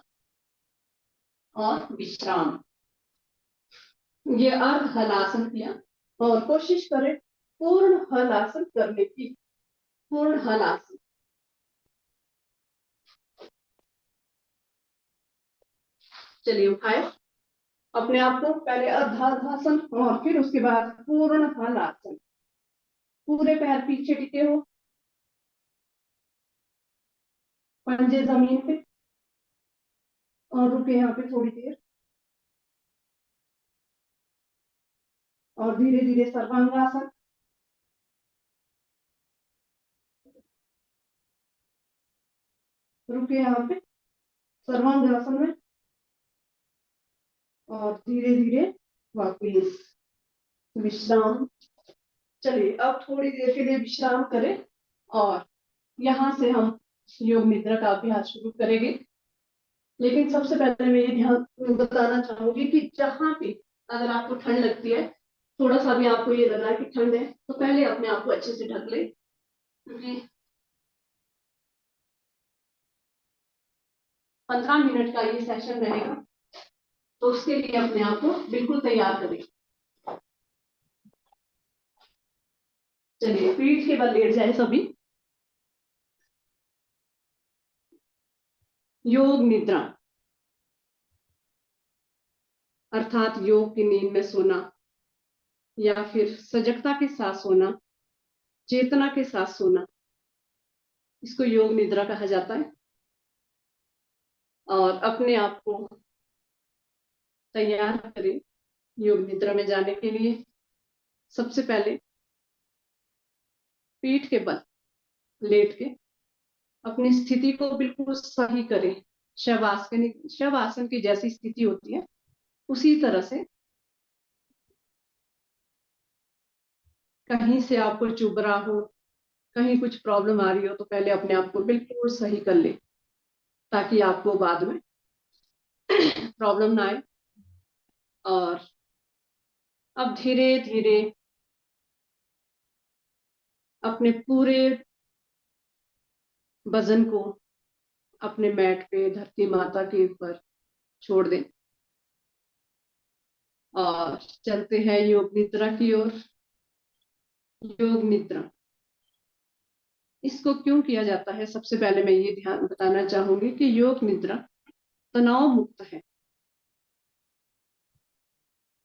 और विश्राम। ये अर्ध हलासन किया और कोशिश करें पूर्ण हलासन करने की। पूर्ण हलासन। चलिए उठाए अपने आप को, पहले अर्धासन और फिर उसके बाद पूर्ण हलासन। पूरे पैर पीछे टिके हो, पंजे जमीन पे, और रुके यहाँ पे थोड़ी देर, और धीरे धीरे सर्वांगासन। रुके यहाँ पे सर्वांगासन में, और धीरे धीरे वापिस विश्राम। चलिए अब थोड़ी देर के लिए विश्राम करें और यहाँ से हम योग निद्रा का अभ्यास शुरू करेंगे। लेकिन सबसे पहले मैं ये ध्यान बताना चाहूंगी कि जहाँ पे अगर आपको ठंड लगती है, थोड़ा सा भी आपको ये लग रहा है कि ठंड है, तो पहले अपने आप को अच्छे से ढक ले, क्योंकि 15 मिनट का ये सेशन रहेगा, तो उसके लिए अपने आप को बिल्कुल तैयार करें। चलिए पीठ के बल लेट जाए सभी। योग निद्रा अर्थात योग की नींद में सोना, या फिर सजगता के साथ सोना, चेतना के साथ सोना, इसको योग निद्रा कहा जाता है। और अपने आप को तैयार करें योग निद्रा में जाने के लिए। सबसे पहले पीठ के बल लेट के अपनी स्थिति को बिल्कुल सही करें। शवासन की जैसी स्थिति होती है उसी तरह से। कहीं से आपको चुभ रहा हो, कहीं कुछ प्रॉब्लम आ रही हो, तो पहले अपने आप को बिल्कुल सही कर ले, ताकि आपको बाद में प्रॉब्लम ना आए। और अब धीरे धीरे अपने पूरे वजन को अपने मैट पे, धरती माता के ऊपर छोड़ दें और चलते हैं योग निद्रा की ओर। योग निद्रा इसको क्यों किया जाता है, सबसे पहले मैं ये ध्यान बताना चाहूंगी कि योग निद्रा तनाव मुक्त है।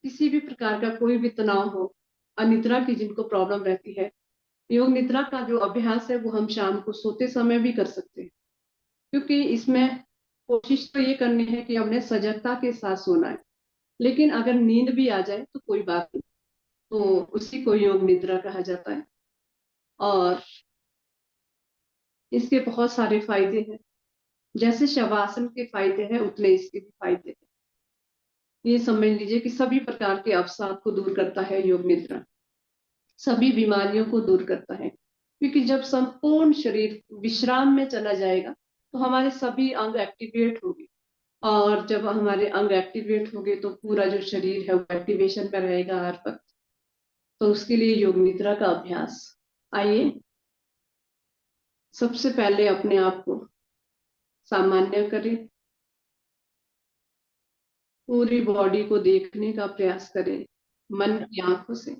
किसी भी प्रकार का कोई भी तनाव हो, अनिद्रा की जिनको प्रॉब्लम रहती है, योग निद्रा का जो अभ्यास है वो हम शाम को सोते समय भी कर सकते हैं, क्योंकि इसमें कोशिश तो ये करनी है कि हमने सजगता के साथ सोना है। लेकिन अगर नींद भी आ जाए तो कोई बात नहीं, तो उसी को योग निद्रा कहा जाता है। और इसके बहुत सारे फायदे हैं। जैसे शवासन के फायदे हैं उतने इसके भी फायदे हैं। ये समझ लीजिए कि सभी प्रकार के अवसाद को दूर करता है योग निद्रा, सभी बीमारियों को दूर करता है। क्योंकि जब संपूर्ण शरीर विश्राम में चला जाएगा तो हमारे सभी अंग एक्टिवेट होंगे, और जब हमारे अंग एक्टिवेट होंगे तो पूरा जो शरीर है वो एक्टिवेशन में रहेगा हर वक्त। तो उसके लिए योग निद्रा का अभ्यास। आइए सबसे पहले अपने आप को सामान्य करें, पूरी बॉडी को देखने का प्रयास करें मन की आंखों से।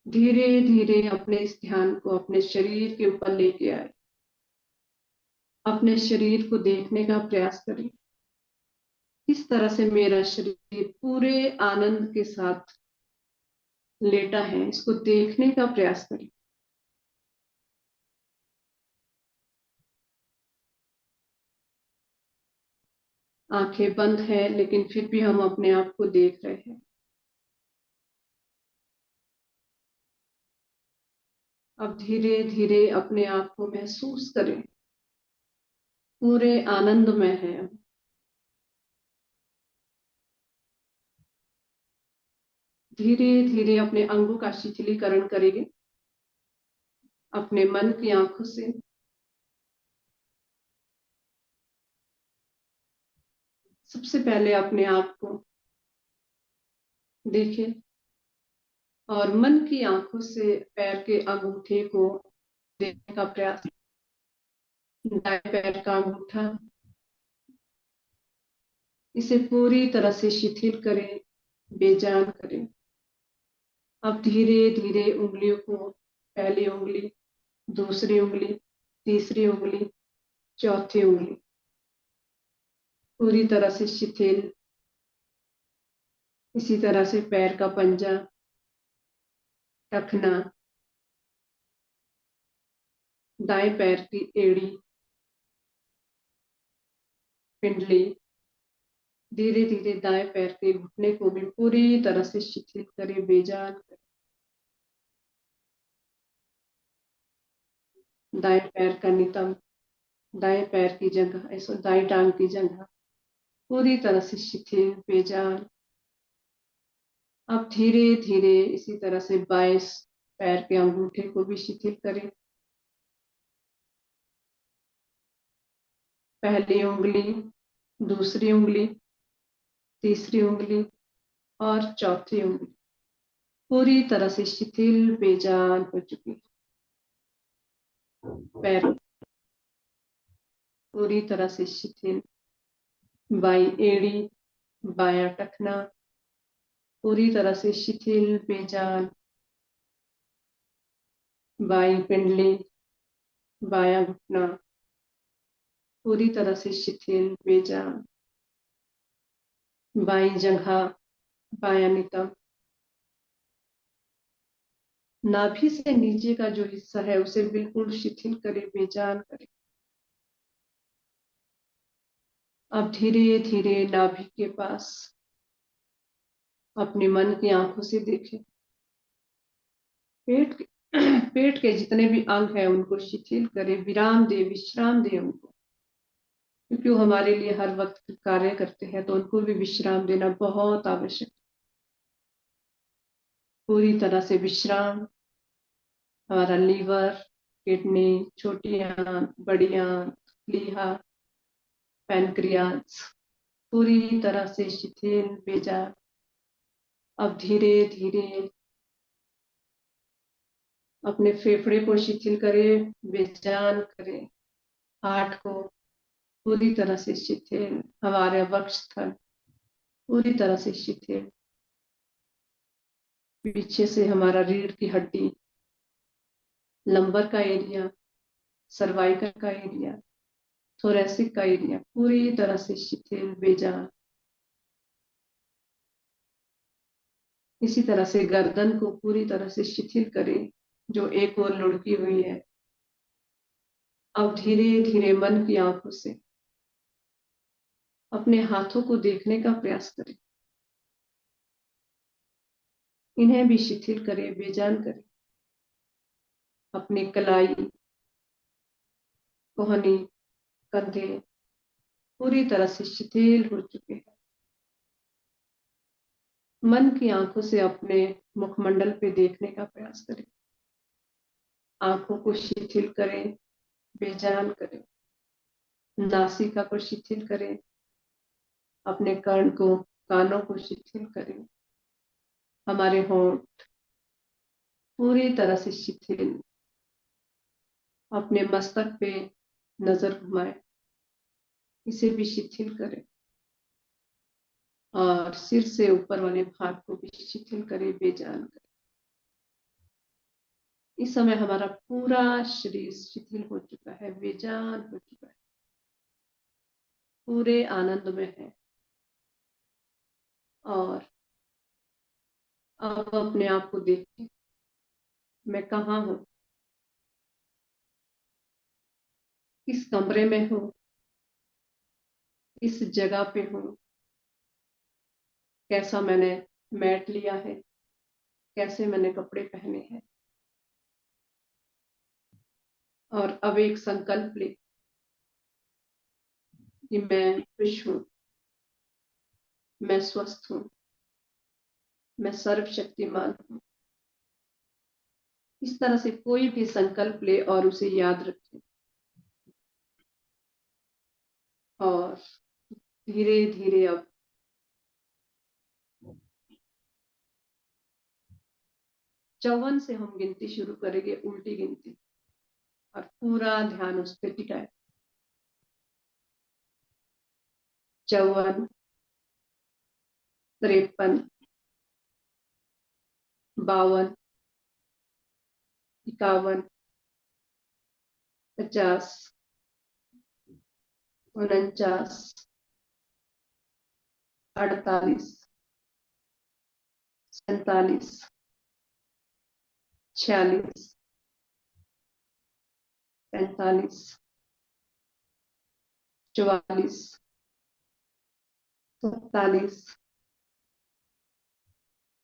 धीरे धीरे अपने इस ध्यान को अपने शरीर के ऊपर लेके आए, अपने शरीर को देखने का प्रयास करें। इस तरह से मेरा शरीर पूरे आनंद के साथ लेटा है, इसको देखने का प्रयास करें। आंखें बंद है लेकिन फिर भी हम अपने आप को देख रहे हैं। अब धीरे धीरे अपने आप को महसूस करें, पूरे आनंद में है। धीरे धीरे अपने अंगों का शिथिलीकरण करेंगे अपने मन की आंखों से। सबसे पहले अपने आप को देखें और मन की आंखों से पैर के अंगूठे को देखने का प्रयास। दाएं पैर का अंगूठा, इसे पूरी तरह से शिथिल करें, बेजान करें। अब धीरे धीरे उंगलियों को, पहली उंगली, दूसरी उंगली, तीसरी उंगली, चौथी उंगली पूरी तरह से शिथिल। इसी तरह से पैर का पंजा, टखना, दाएं पैर की एड़ी, पिंडली। धीरे धीरे दाएं पैर के घुटने को भी पूरी तरह से शिथिल करें, बेजान करें। दाएं पैर का नितंब, दाएं पैर की जगह, ऐसा दाएं टांग की जगह पूरी तरह से शिथिल, बेजान। अब धीरे धीरे इसी तरह से बाएं पैर के अंगूठे को भी शिथिल करें। पहली उंगली, दूसरी उंगली, तीसरी उंगली और चौथी उंगली पूरी तरह से शिथिल, बेजान हो चुकी है। पैर पूरी तरह से शिथिल। बाईं एड़ी, बायां टखना पूरी तरह से शिथिल, बेजान। बाईं पिंडली, बायां घुटना पूरी तरह से शिथिल, बेजान। बाईं जंघा, बायां नितंब। नाभि से नीचे का जो हिस्सा है उसे बिल्कुल शिथिल करें, बेजान करें। अब धीरे धीरे नाभि के पास अपने मन की आंखों से देखें। पेट के जितने भी अंग हैं उनको शिथिल करें, विराम दे, विश्राम दे उनको, क्योंकि वो हमारे लिए हर वक्त कार्य करते हैं, तो उनको भी विश्राम देना बहुत आवश्यक है। पूरी तरह से विश्राम। हमारा लीवर, किडनी, छोटी आंत, बड़ी आंत, प्लीहा, पैनक्रियाज पूरी तरह से शिथिल, बेजान। अब धीरे धीरे अपने फेफड़े को शिथिल करें, बेजान करें। हार्ट को पूरी तरह से शिथिल, हमारे वक्षस्थल पूरी तरह से शिथिल। पीछे से हमारा रीढ़ की हड्डी, लंबर का एरिया, सर्वाइकल का एरिया, थोरेसिक का एरिया पूरी तरह से शिथिल, बेजान। इसी तरह से गर्दन को पूरी तरह से शिथिल करें, जो एक ओर लुढ़की हुई है। अब धीरे धीरे मन की आंखों से अपने हाथों को देखने का प्रयास करें। इन्हें भी शिथिल करे, बेजान करे। अपनी कलाई, कोहनी, कंधे पूरी तरह से शिथिल हो चुके हैं। मन की आंखों से अपने मुखमंडल पे देखने का प्रयास करें। आंखों को शिथिल करें, बेजान करें। नासिका को शिथिल करें, अपने कर्ण को, कानों को शिथिल करें। हमारे होंठ पूरी तरह से शिथिल। अपने मस्तक पे नजर घुमाएं, इसे भी शिथिल करें। और सिर से ऊपर वाले भाग को भी शिथिल करें, बेजान करें। इस समय हमारा पूरा शरीर शिथिल हो चुका है, बेजान हो चुका है, पूरे आनंद में है। और अब अपने आप को देखिए, मैं कहाँ हूँ, किस कमरे में हूँ, इस जगह पे हूँ, कैसा मैंने मैट लिया है, कैसे मैंने कपड़े पहने हैं। और अब एक संकल्प ले कि मैं खुश हूँ, मैं स्वस्थ हूँ, मैं सर्वशक्तिमान हूँ। इस तरह से कोई भी संकल्प ले और उसे याद रखें। और धीरे धीरे अब 54 से हम गिनती शुरू करेंगे, उल्टी गिनती, और पूरा ध्यान उस पर टिकाए। 54, 53, 52, 51, 50, 49, 48, 47, 46, 45, 44, 47,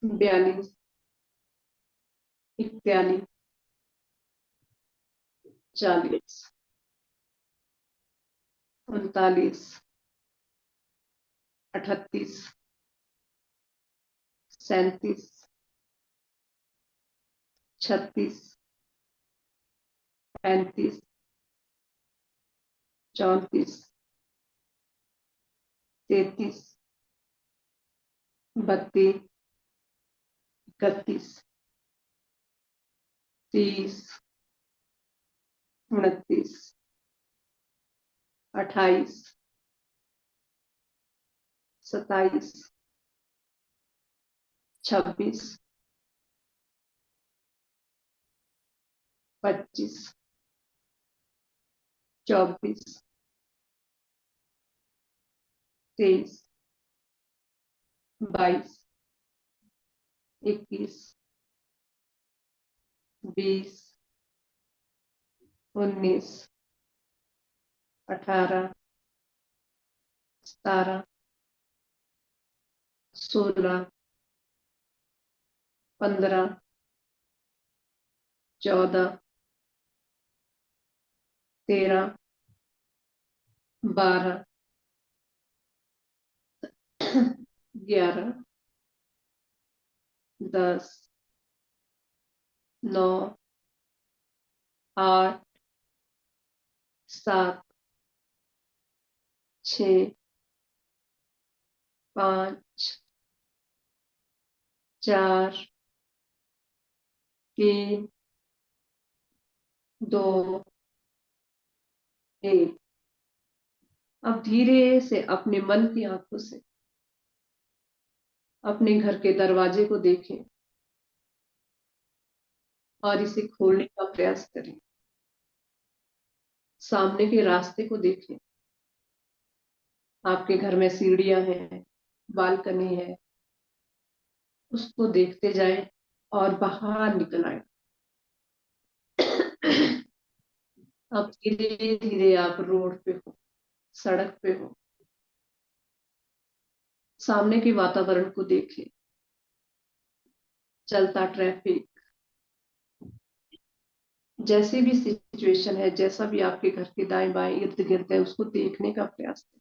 42, 41, 40, 39, 38, 37, 36, 35, 34, 33, 32, 31, 30, 29, 28, 27, 26, 25, 24, 23, 22, 21, 20, 19, 18, 17, 16, 15, 14, 13, 12, 11, 10, 9, 8, 7, 6, 5, 4, 3, 2, 1। अब धीरे से अपने मन की आंखों से अपने घर के दरवाजे को देखें और इसे खोलने का प्रयास करें। सामने के रास्ते को देखें। आपके घर में सीढ़ियां हैं, बालकनी है, उसको देखते जाएं और बाहर निकल आए। अब धीरे धीरे आप रोड पे हो, सड़क पे हो। सामने के वातावरण को देखें। चलता ट्रैफिक, जैसी भी सिचुएशन है, जैसा भी आपके घर के दाएं बाएं इर्द गिर्द है, उसको देखने का प्रयास करें।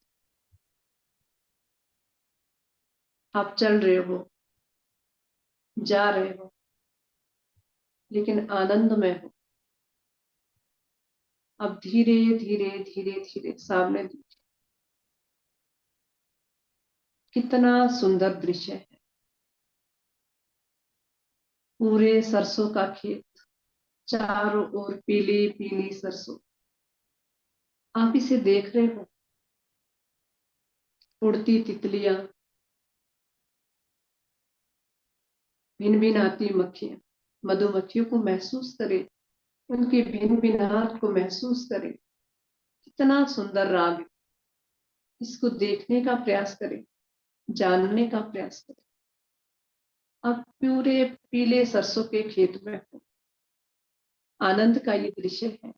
आप चल रहे हो, जा रहे हो, लेकिन आनंद में हो। अब धीरे धीरे धीरे धीरे सामने देखिए, कितना सुंदर दृश्य है। पूरे सरसों का खेत, चारों ओर पीली पीली सरसों, आप इसे देख रहे हो। उड़ती तितलियां, भिन भिन आती मक्खियां, मधुमक्खियों को महसूस करें, उनके भिन भिनाट को महसूस करें। कितना सुंदर राग है। इसको देखने का प्रयास करें, जानने का प्रयास करें। अब पूरे पीले सरसों के खेत में हो, आनंद का ये दृश्य है।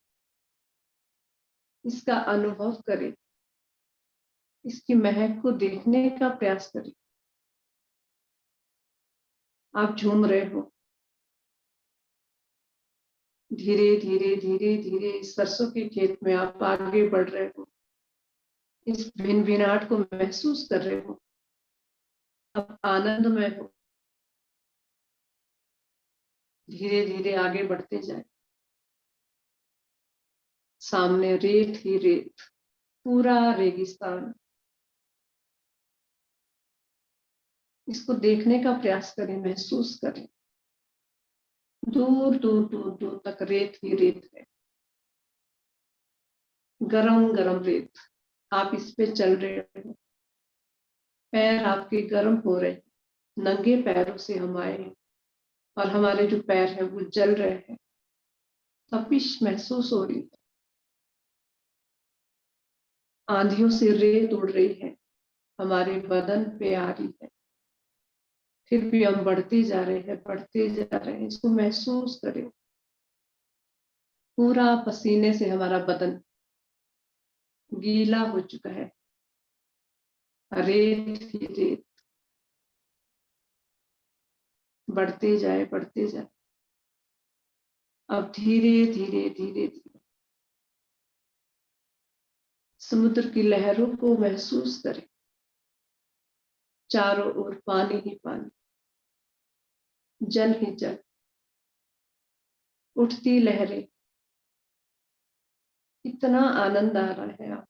इसका अनुभव करें, इसकी महक को देखने का प्रयास करें। आप झूम रहे हो, धीरे धीरे धीरे धीरे इस सरसों के खेत में आप आगे बढ़ रहे हो। इस भिन भिनाट को महसूस कर रहे हो। अब आनंद में हो, धीरे धीरे आगे बढ़ते जाए। सामने रेत ही रेत, पूरा रेगिस्तान। इसको देखने का प्रयास करें, महसूस करें। दूर दूर दूर दूर तक रेत ही रेत है, गरम गरम रेत। आप इस पे चल रहे हो, पैर आपके गर्म हो रहे हैं। नंगे पैरों से हम आए हैं और हमारे जो पैर हैं वो जल रहे हैं, तपिश महसूस हो रही है। आंधियों से रेत उड़ रही है, हमारे बदन पे आ रही है। फिर भी हम बढ़ते जा रहे हैं, बढ़ते जा रहे हैं। इसको महसूस करें। पूरा पसीने से हमारा बदन गीला हो चुका है, रेत ही रेत। बढ़ते जाए, बढ़ते जाए। अब धीरे धीरे धीरे धीरे समुद्र की लहरों को महसूस करें। चारों ओर पानी ही पानी, जल ही जल, उठती लहरें। कितना आनंद आ रहा है। आप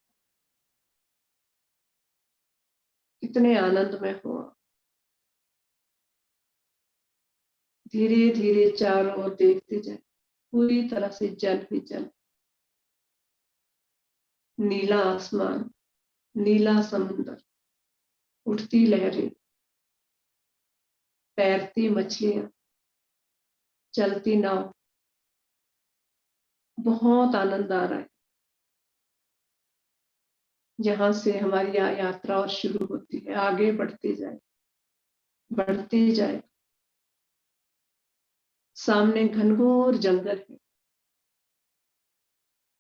कितने आनंद में हो। धीरे धीरे चारों ओर देखते जाए, पूरी तरह से जल ही जल। नीला आसमान, नीला समुद्र, उठती लहरें, तैरती मछलियां, चलती नाव। बहुत आनंद आ रहा है। जहां से हमारी यात्रा और शुरू होती है, आगे बढ़ते जाए, बढ़ते जाए। सामने घनघोर जंगल है,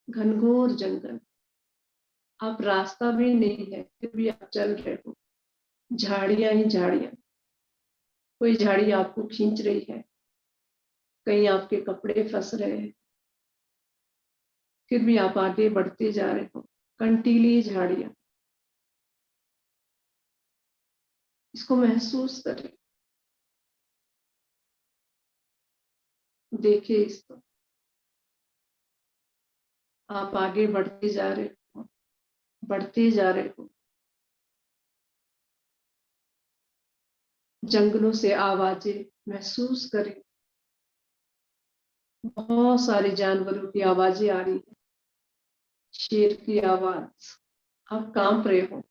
घनघोर जंगल। आप रास्ता भी नहीं है, फिर भी आप चल रहे हो। झाड़ियां ही झाड़ियां, कोई झाड़ी आपको खींच रही है, कहीं आपके कपड़े फंस रहे हैं, फिर भी आप आगे बढ़ते जा रहे हो। कंटीली झाड़ियां, इसको महसूस करें, देखिए इसको। आप आगे बढ़ते जा रहे हो, बढ़ते जा रहे हो। जंगलों से आवाजें महसूस करें। बहुत सारे जानवरों की आवाजें आ रही है, शेर की आवाज। आप कांप रहे हो,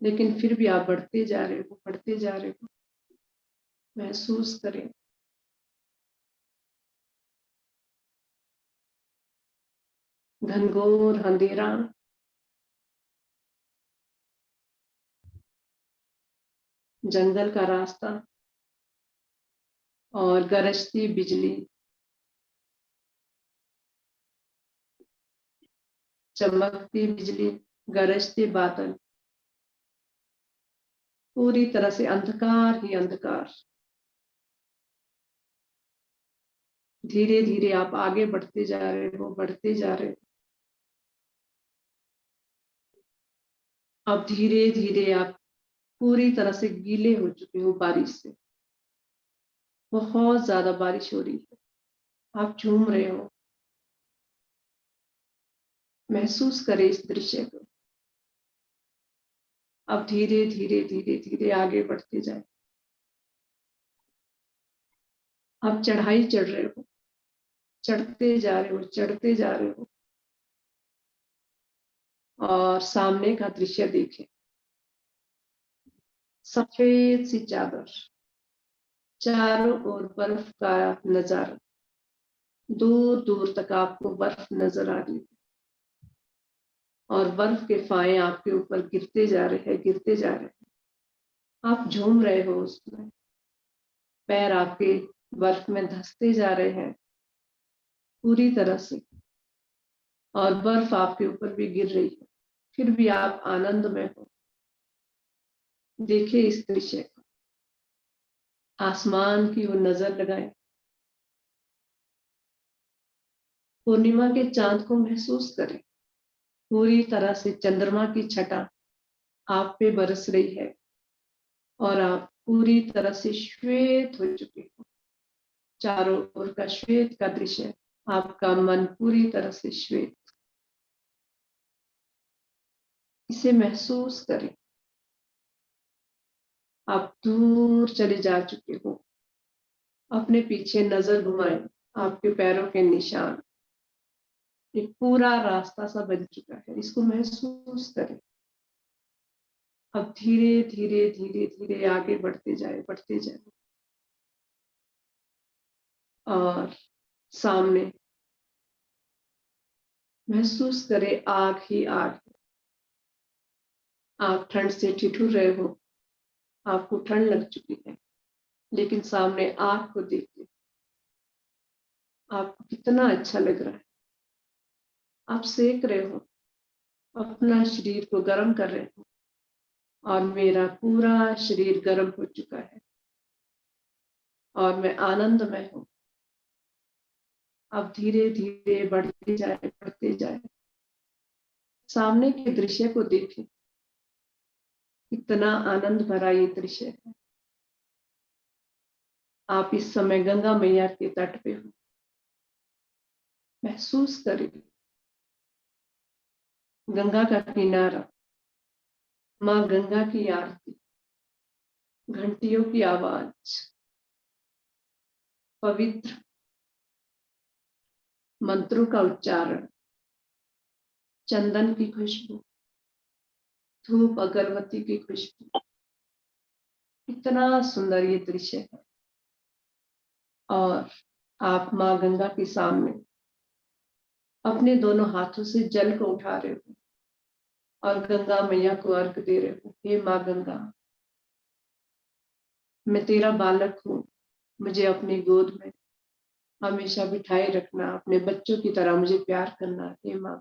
लेकिन फिर भी आप बढ़ते जा रहे हो, बढ़ते जा रहे हो। महसूस करें। घनघोर अंधेरा, जंगल का रास्ता और गरजती बिजली, चमकती बिजली, गरजते बादल। पूरी तरह से अंधकार ही अंधकार। धीरे धीरे आप आगे बढ़ते जा रहे हो, बढ़ते जा रहे हो। अब धीरे धीरे आप पूरी तरह से गीले हो चुके हो बारिश से। बहुत ज्यादा बारिश हो रही है, आप झूम रहे हो। महसूस करें इस दृश्य को। अब धीरे धीरे धीरे धीरे आगे बढ़ते जाए। आप चढ़ाई चढ़ रहे हो, चढ़ते जा रहे हो, चढ़ते जा रहे हो। और सामने का दृश्य देखें, सफेद सी चादर, चारों ओर बर्फ का नजारा, दूर दूर तक आपको बर्फ नजर आ रही है और बर्फ के फाए आपके ऊपर गिरते जा रहे हैं, गिरते जा रहे हैं। आप झूम रहे हो उसमें, पैर आपके बर्फ में धंसते जा रहे हैं पूरी तरह से, और बर्फ आपके ऊपर भी गिर रही है, फिर भी आप आनंद में हो। देखिए इस दृश्य को, आसमान की ओर नजर लगाए, पूर्णिमा के चांद को महसूस करें। पूरी तरह से चंद्रमा की छटा आप पे बरस रही है और आप पूरी तरह से श्वेत हो चुके हो। चारों ओर का श्वेत का दृश्य, आपका मन पूरी तरह से श्वेत। इसे महसूस करें। आप दूर चले जा चुके हो। अपने पीछे नजर घुमाएं, आपके पैरों के निशान, एक पूरा रास्ता सा बन चुका है, इसको महसूस करें। अब धीरे धीरे धीरे धीरे आगे बढ़ते जाए, बढ़ते जाए। और सामने महसूस करें आग ही आग। आप ठंड से ठिठुर रहे हो, आपको ठंड लग चुकी है, लेकिन सामने आग को देखिए, आपको कितना अच्छा लग रहा है। आप सेक रहे हो, अपना शरीर को गर्म कर रहे हो, और मेरा पूरा शरीर गर्म हो चुका है और मैं आनंद में हूँ। अब धीरे धीरे बढ़ते जाए, बढ़ते जाए। सामने के दृश्य को देखें, कितना आनंद भरा ये दृश्य है। आप इस समय गंगा मैया के तट पे हो। महसूस करें गंगा का किनारा, माँ गंगा की आरती, घंटियों की आवाज, पवित्र मंत्रों का उच्चारण, चंदन की खुशबू, धूप अगरबत्ती की खुशबू। इतना सुंदर ये दृश्य है। और आप माँ गंगा के सामने अपने दोनों हाथों से जल को उठा रहे हो और गंगा मैया को अर्घ दे रहे हो। हे माँ गंगा, मैं तेरा बालक हूँ, मुझे अपनी गोद में हमेशा बिठाए रखना, अपने बच्चों की तरह मुझे प्यार करना। हे माँ,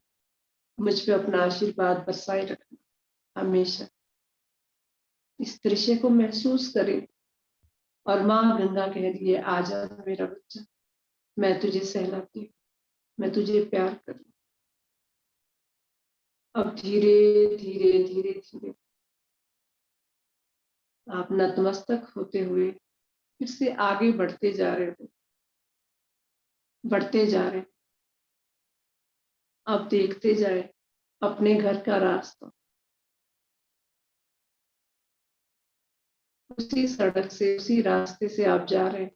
मुझ पे अपना आशीर्वाद बरसाए रखना हमेशा। इस दृश्य को महसूस करें और माँ गंगा कह रही है, आजा मेरा बच्चा, मैं तुझे सहलाती हूँ, मैं तुझे प्यार करूँ। अब धीरे धीरे धीरे धीरे आप नतमस्तक होते हुए फिर से आगे बढ़ते जा रहे हो, बढ़ते जा रहे। अब देखते जाए अपने घर का रास्ता, उसी सड़क से, उसी रास्ते से आप जा रहे हैं।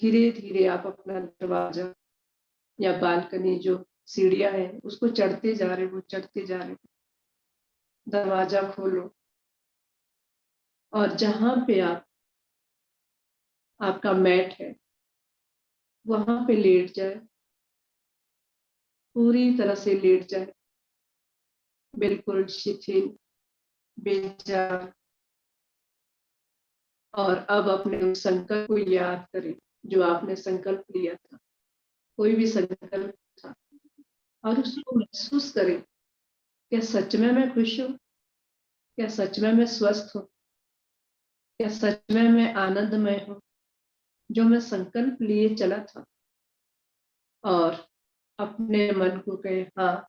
धीरे धीरे आप अपना दरवाजा या बालकनी, जो सीढ़ियां है, उसको चढ़ते जा रहे हो, चढ़ते जा रहे हो। दरवाजा खोलो और जहां पे आपका मैट है, वहां पे लेट जाए, पूरी तरह से लेट जाए, बिल्कुल शिथिल, बेजान। और अब अपने उस संकल्प को याद करें जो आपने संकल्प लिया था, कोई भी संकल्प था, और उसको महसूस करें। क्या सच में मैं खुश हूँ? क्या सच में मैं स्वस्थ हूँ? क्या सच में मैं आनंद में हूँ? जो मैं संकल्प लिए चला था, और अपने मन को कहे, हाँ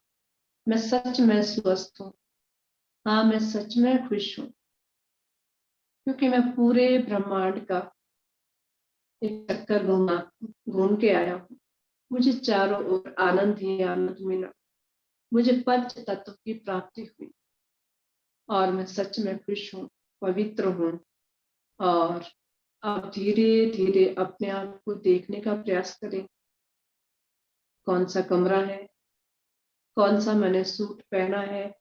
मैं सच में स्वस्थ हूँ, हाँ मैं सच में खुश हूँ, क्योंकि मैं पूरे ब्रह्मांड का एक चक्कर घूम के आया हूँ। मुझे चारों ओर आनंद ही आनंद मिला, मुझे पंच तत्व की प्राप्ति हुई और मैं सच में खुश हूँ, पवित्र हूँ। और अब धीरे धीरे अपने आप को देखने का प्रयास करें। कौन सा कमरा है, कौन सा मैंने सूट पहना है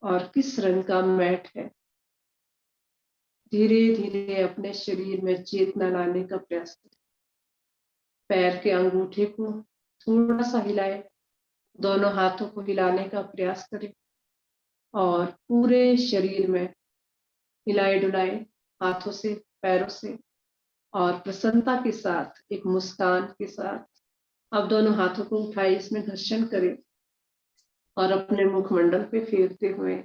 और किस रंग का मैट है। धीरे धीरे अपने शरीर में चेतना लाने का प्रयास करें। पैर के अंगूठे को थोड़ा सा हिलाए, दोनों हाथों को हिलाने का प्रयास करें और पूरे शरीर में हिलाए डुलाए हाथों से, पैरों से, और प्रसन्नता के साथ, एक मुस्कान के साथ अब दोनों हाथों को उठाए, इसमें घर्षण करें और अपने मुखमंडल पे फेरते हुए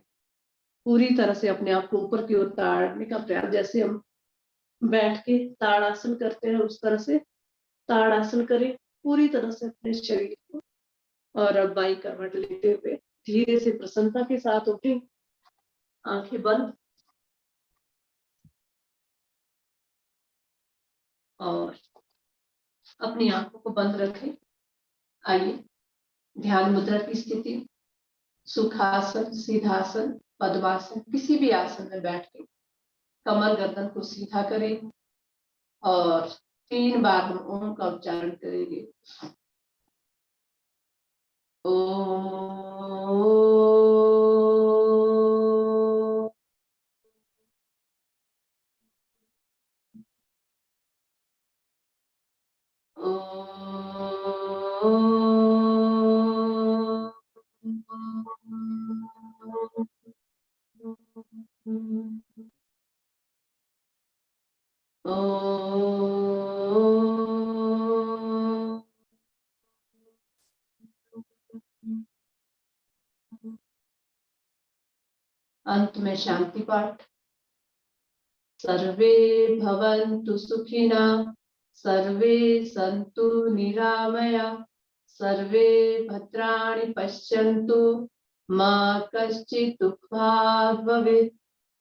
पूरी तरह से अपने आप को ऊपर की ओर ताड़ने का प्रयास, जैसे हम बैठ के ताड़ासन करते हैं उस तरह से ताड़ासन करें पूरी तरह से अपने शरीर को। और अब बाई करवट लेते हुए धीरे से प्रसन्नता के साथ उठे, आंखें बंद और अपनी आंखों को बंद रखें। आइए ध्यान मुद्रा की स्थिति, सुखासन, सीधासन, पद्मासन, किसी भी आसन में बैठ के कमर गर्दन को सीधा करें और 3 बार हम ओम का उच्चारण करेंगे। ओम। अंत में शांति पाठ। सर्वे भवन्तु सुखिनः, सर्वे सन्तु निरामया, सर्वे भद्राणि पश्यन्तु, मा कश्चित् दुःखभाग् भवेत्।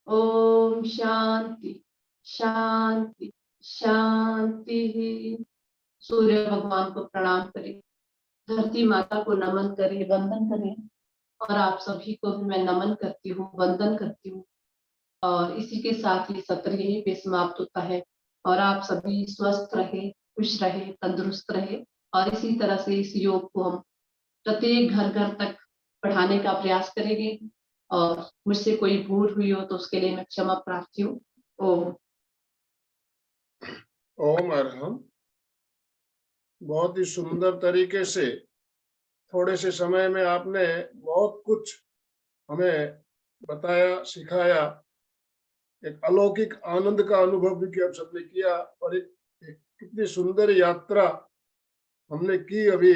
ओम शांति शांति शांति। सूर्य भगवान को प्रणाम करें, धरती माता को नमन करें, वंदन करें, और आप सभी को भी मैं नमन करती हूँ, वंदन करती हूँ। और इसी के साथ ये सत्र यही पे समाप्त होता है। और आप सभी स्वस्थ रहे, खुश रहे, तंदुरुस्त रहे, और इसी तरह से इस योग को हम प्रत्येक घर घर तक बढ़ाने का प्रयास करेंगे। और मुझसे कोई भूल हुई हो तो उसके लिए मैं क्षमा प्रार्थी हूँ। ओम। ओम अरहम। बहुत ही सुंदर तरीके से थोड़े से समय में आपने बहुत कुछ हमें बताया, सिखाया। एक अलौकिक आनंद का अनुभव भी आप सबने किया, और एक कितनी सुंदर यात्रा हमने की अभी।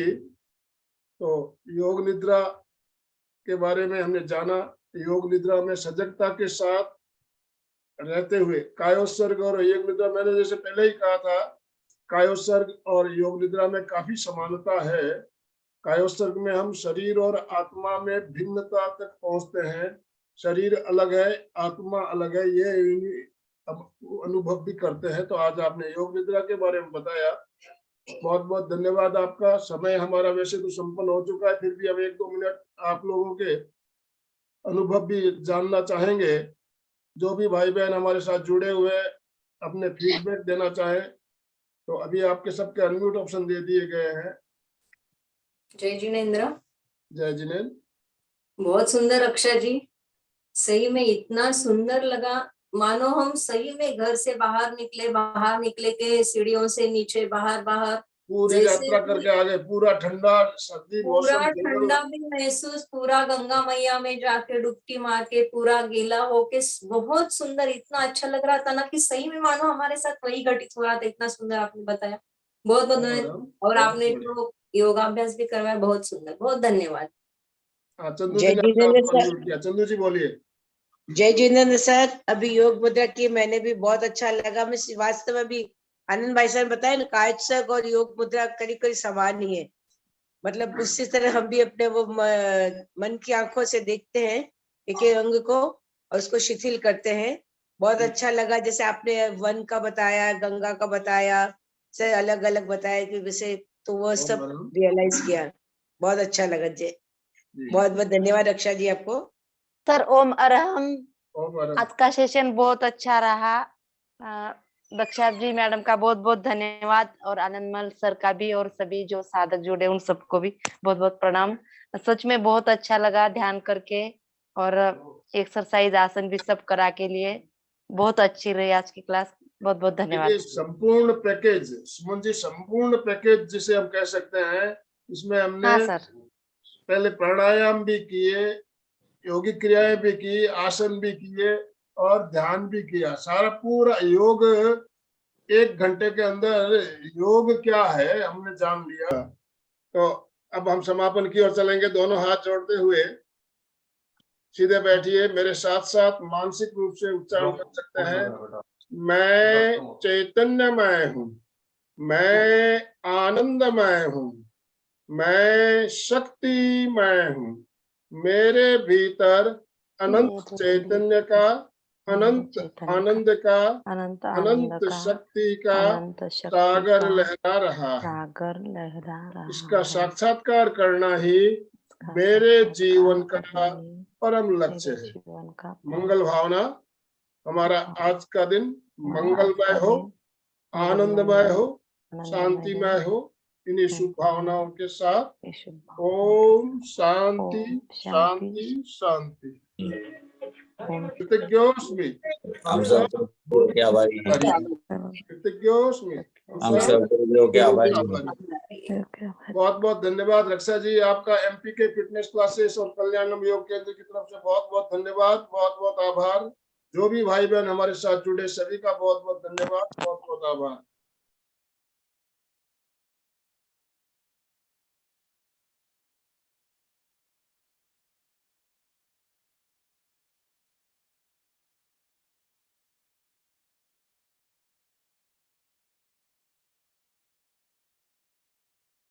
तो योग निद्रा के बारे में हमने जाना। योग निद्रा में सजगता के साथ रहते हुए कायोत्सर्ग और योग निद्रा, मैंने जैसे पहले ही कहा था, कायोत्सर्ग और योग निद्रा में काफी समानता है। कायोत्सर्ग में हम शरीर और आत्मा में भिन्नता तक पहुंचते हैं। शरीर अलग है, आत्मा अलग है, ये अनुभव भी करते हैं। तो आज आपने योग निद्रा के बारे में बताया, बहुत बहुत धन्यवाद आपका। समय हमारा वैसे तो संपन्न हो चुका है, फिर भी हम 1-2 मिनट आप लोगों के अनुभव भी जानना चाहेंगे। जो भी भाई बहन हमारे साथ जुड़े हुए अपने फीडबैक देना चाहें तो अभी आपके सबके अनम्यूट ऑप्शन दे दिए गए हैं। जय जिनेन्द्र। जय जिनेन्द्र। बहुत सुंदर अक्षय जी, सही में इतना सुंदर लगा, मानो हम सही में घर से बाहर निकले के सीढ़ियों से नीचे बाहर पूरी यात्रा करके आ गए। पूरा ठंडा सर्दी पूरा मौसम, ठंडा भी महसूस, पूरा गंगा मैया में जाके डुबकी मार के पूरा गीला होके बहुत सुंदर, इतना अच्छा लग रहा था ना कि सही में मानो हमारे साथ वही घटित हो रहा था। इतना सुंदर आपने बताया, बहुत बहुत धन्यवाद। और आपने जो योगाभ्यास भी करवाया, बहुत सुंदर, बहुत धन्यवाद। चंदू जी ने आपको अनम्यूट किया। चंदू जी बोलिए। जय जिनेन्द्र सर, अभी योग मुद्रा की मैंने भी बहुत अच्छा लगा। मैं वास्तव में भी आनंद भाई साहब बताए ना, कायचक और योग मुद्रा करीब करीब समान ही है। मतलब उसी तरह हम भी अपने वो मन की आंखों से देखते हैं एक एक अंग को और उसको शिथिल करते हैं। बहुत अच्छा लगा, जैसे आपने वन का बताया, गंगा का बताया, से अलग अलग बताया कि वैसे, तो वो सब रियलाइज किया। बहुत अच्छा लगा जी। बहुत बहुत धन्यवाद रक्षा जी आपको। सर ओम अरहम। ओम अरहम। आज का सेशन बहुत अच्छा रहा। दक्षा जी मैडम का बहुत बहुत धन्यवाद, और आनंदमल सर का भी, और सभी जो साधक जुड़े उन सबको भी बहुत बहुत प्रणाम। सच में बहुत अच्छा लगा ध्यान करके, और एक्सरसाइज आसन भी सब करा के लिए बहुत अच्छी रही आज की क्लास। बहुत बहुत धन्यवाद। ये संपूर्ण पैकेज सुमन जी, संपूर्ण पैकेज जिसे हम कह सकते हैं, इसमें हमने हाँ सर। पहले प्राणायाम भी किए, योगिक क्रियाएं भी की, आसन भी किए और ध्यान भी किया। सारा पूरा योग 1 घंटे के अंदर योग क्या है हमने जान लिया। तो अब हम समापन की ओर चलेंगे। दोनों हाथ जोड़ते हुए सीधे बैठिए, मेरे साथ साथ मानसिक रूप से उच्चारण कर सकते हैं। मैं चैतन्यमय हूँ, मैं आनंदमय हूँ, मैं शक्तिमय हूँ, मेरे भीतर अनंत चैतन्य का, अनंत आनंद का, अनंत अनंत शक्ति का अनंत शक्ति सागर का लहरा रहा है। सागर लहरा रहा इसका है। साक्षात्कार करना ही इसका मेरे साक्षात्कार जीवन का करना ही परम लक्ष्य मेरे है। जीवन का मंगल भावना, हमारा आज का दिन मंगलमय हो, आनंदमय हो, शांतिमय हो। इन्हीं शुभ भावनाओं के साथ ओम शांति शांति शांति। कृतज्ञोस्मि, हम सब गुरुदेव के आभारी हैं। कृतज्ञोस्मि, हम सब गुरुदेव के आभारी हैं। बहुत बहुत धन्यवाद रक्षा जी, आपका एमपी के फिटनेस क्लासेस और कल्याणम योग केंद्र की तरफ से बहुत बहुत धन्यवाद, बहुत बहुत आभार। जो भी भाई बहन हमारे साथ जुड़े सभी का बहुत बहुत धन्यवाद, बहुत बहुत आभार।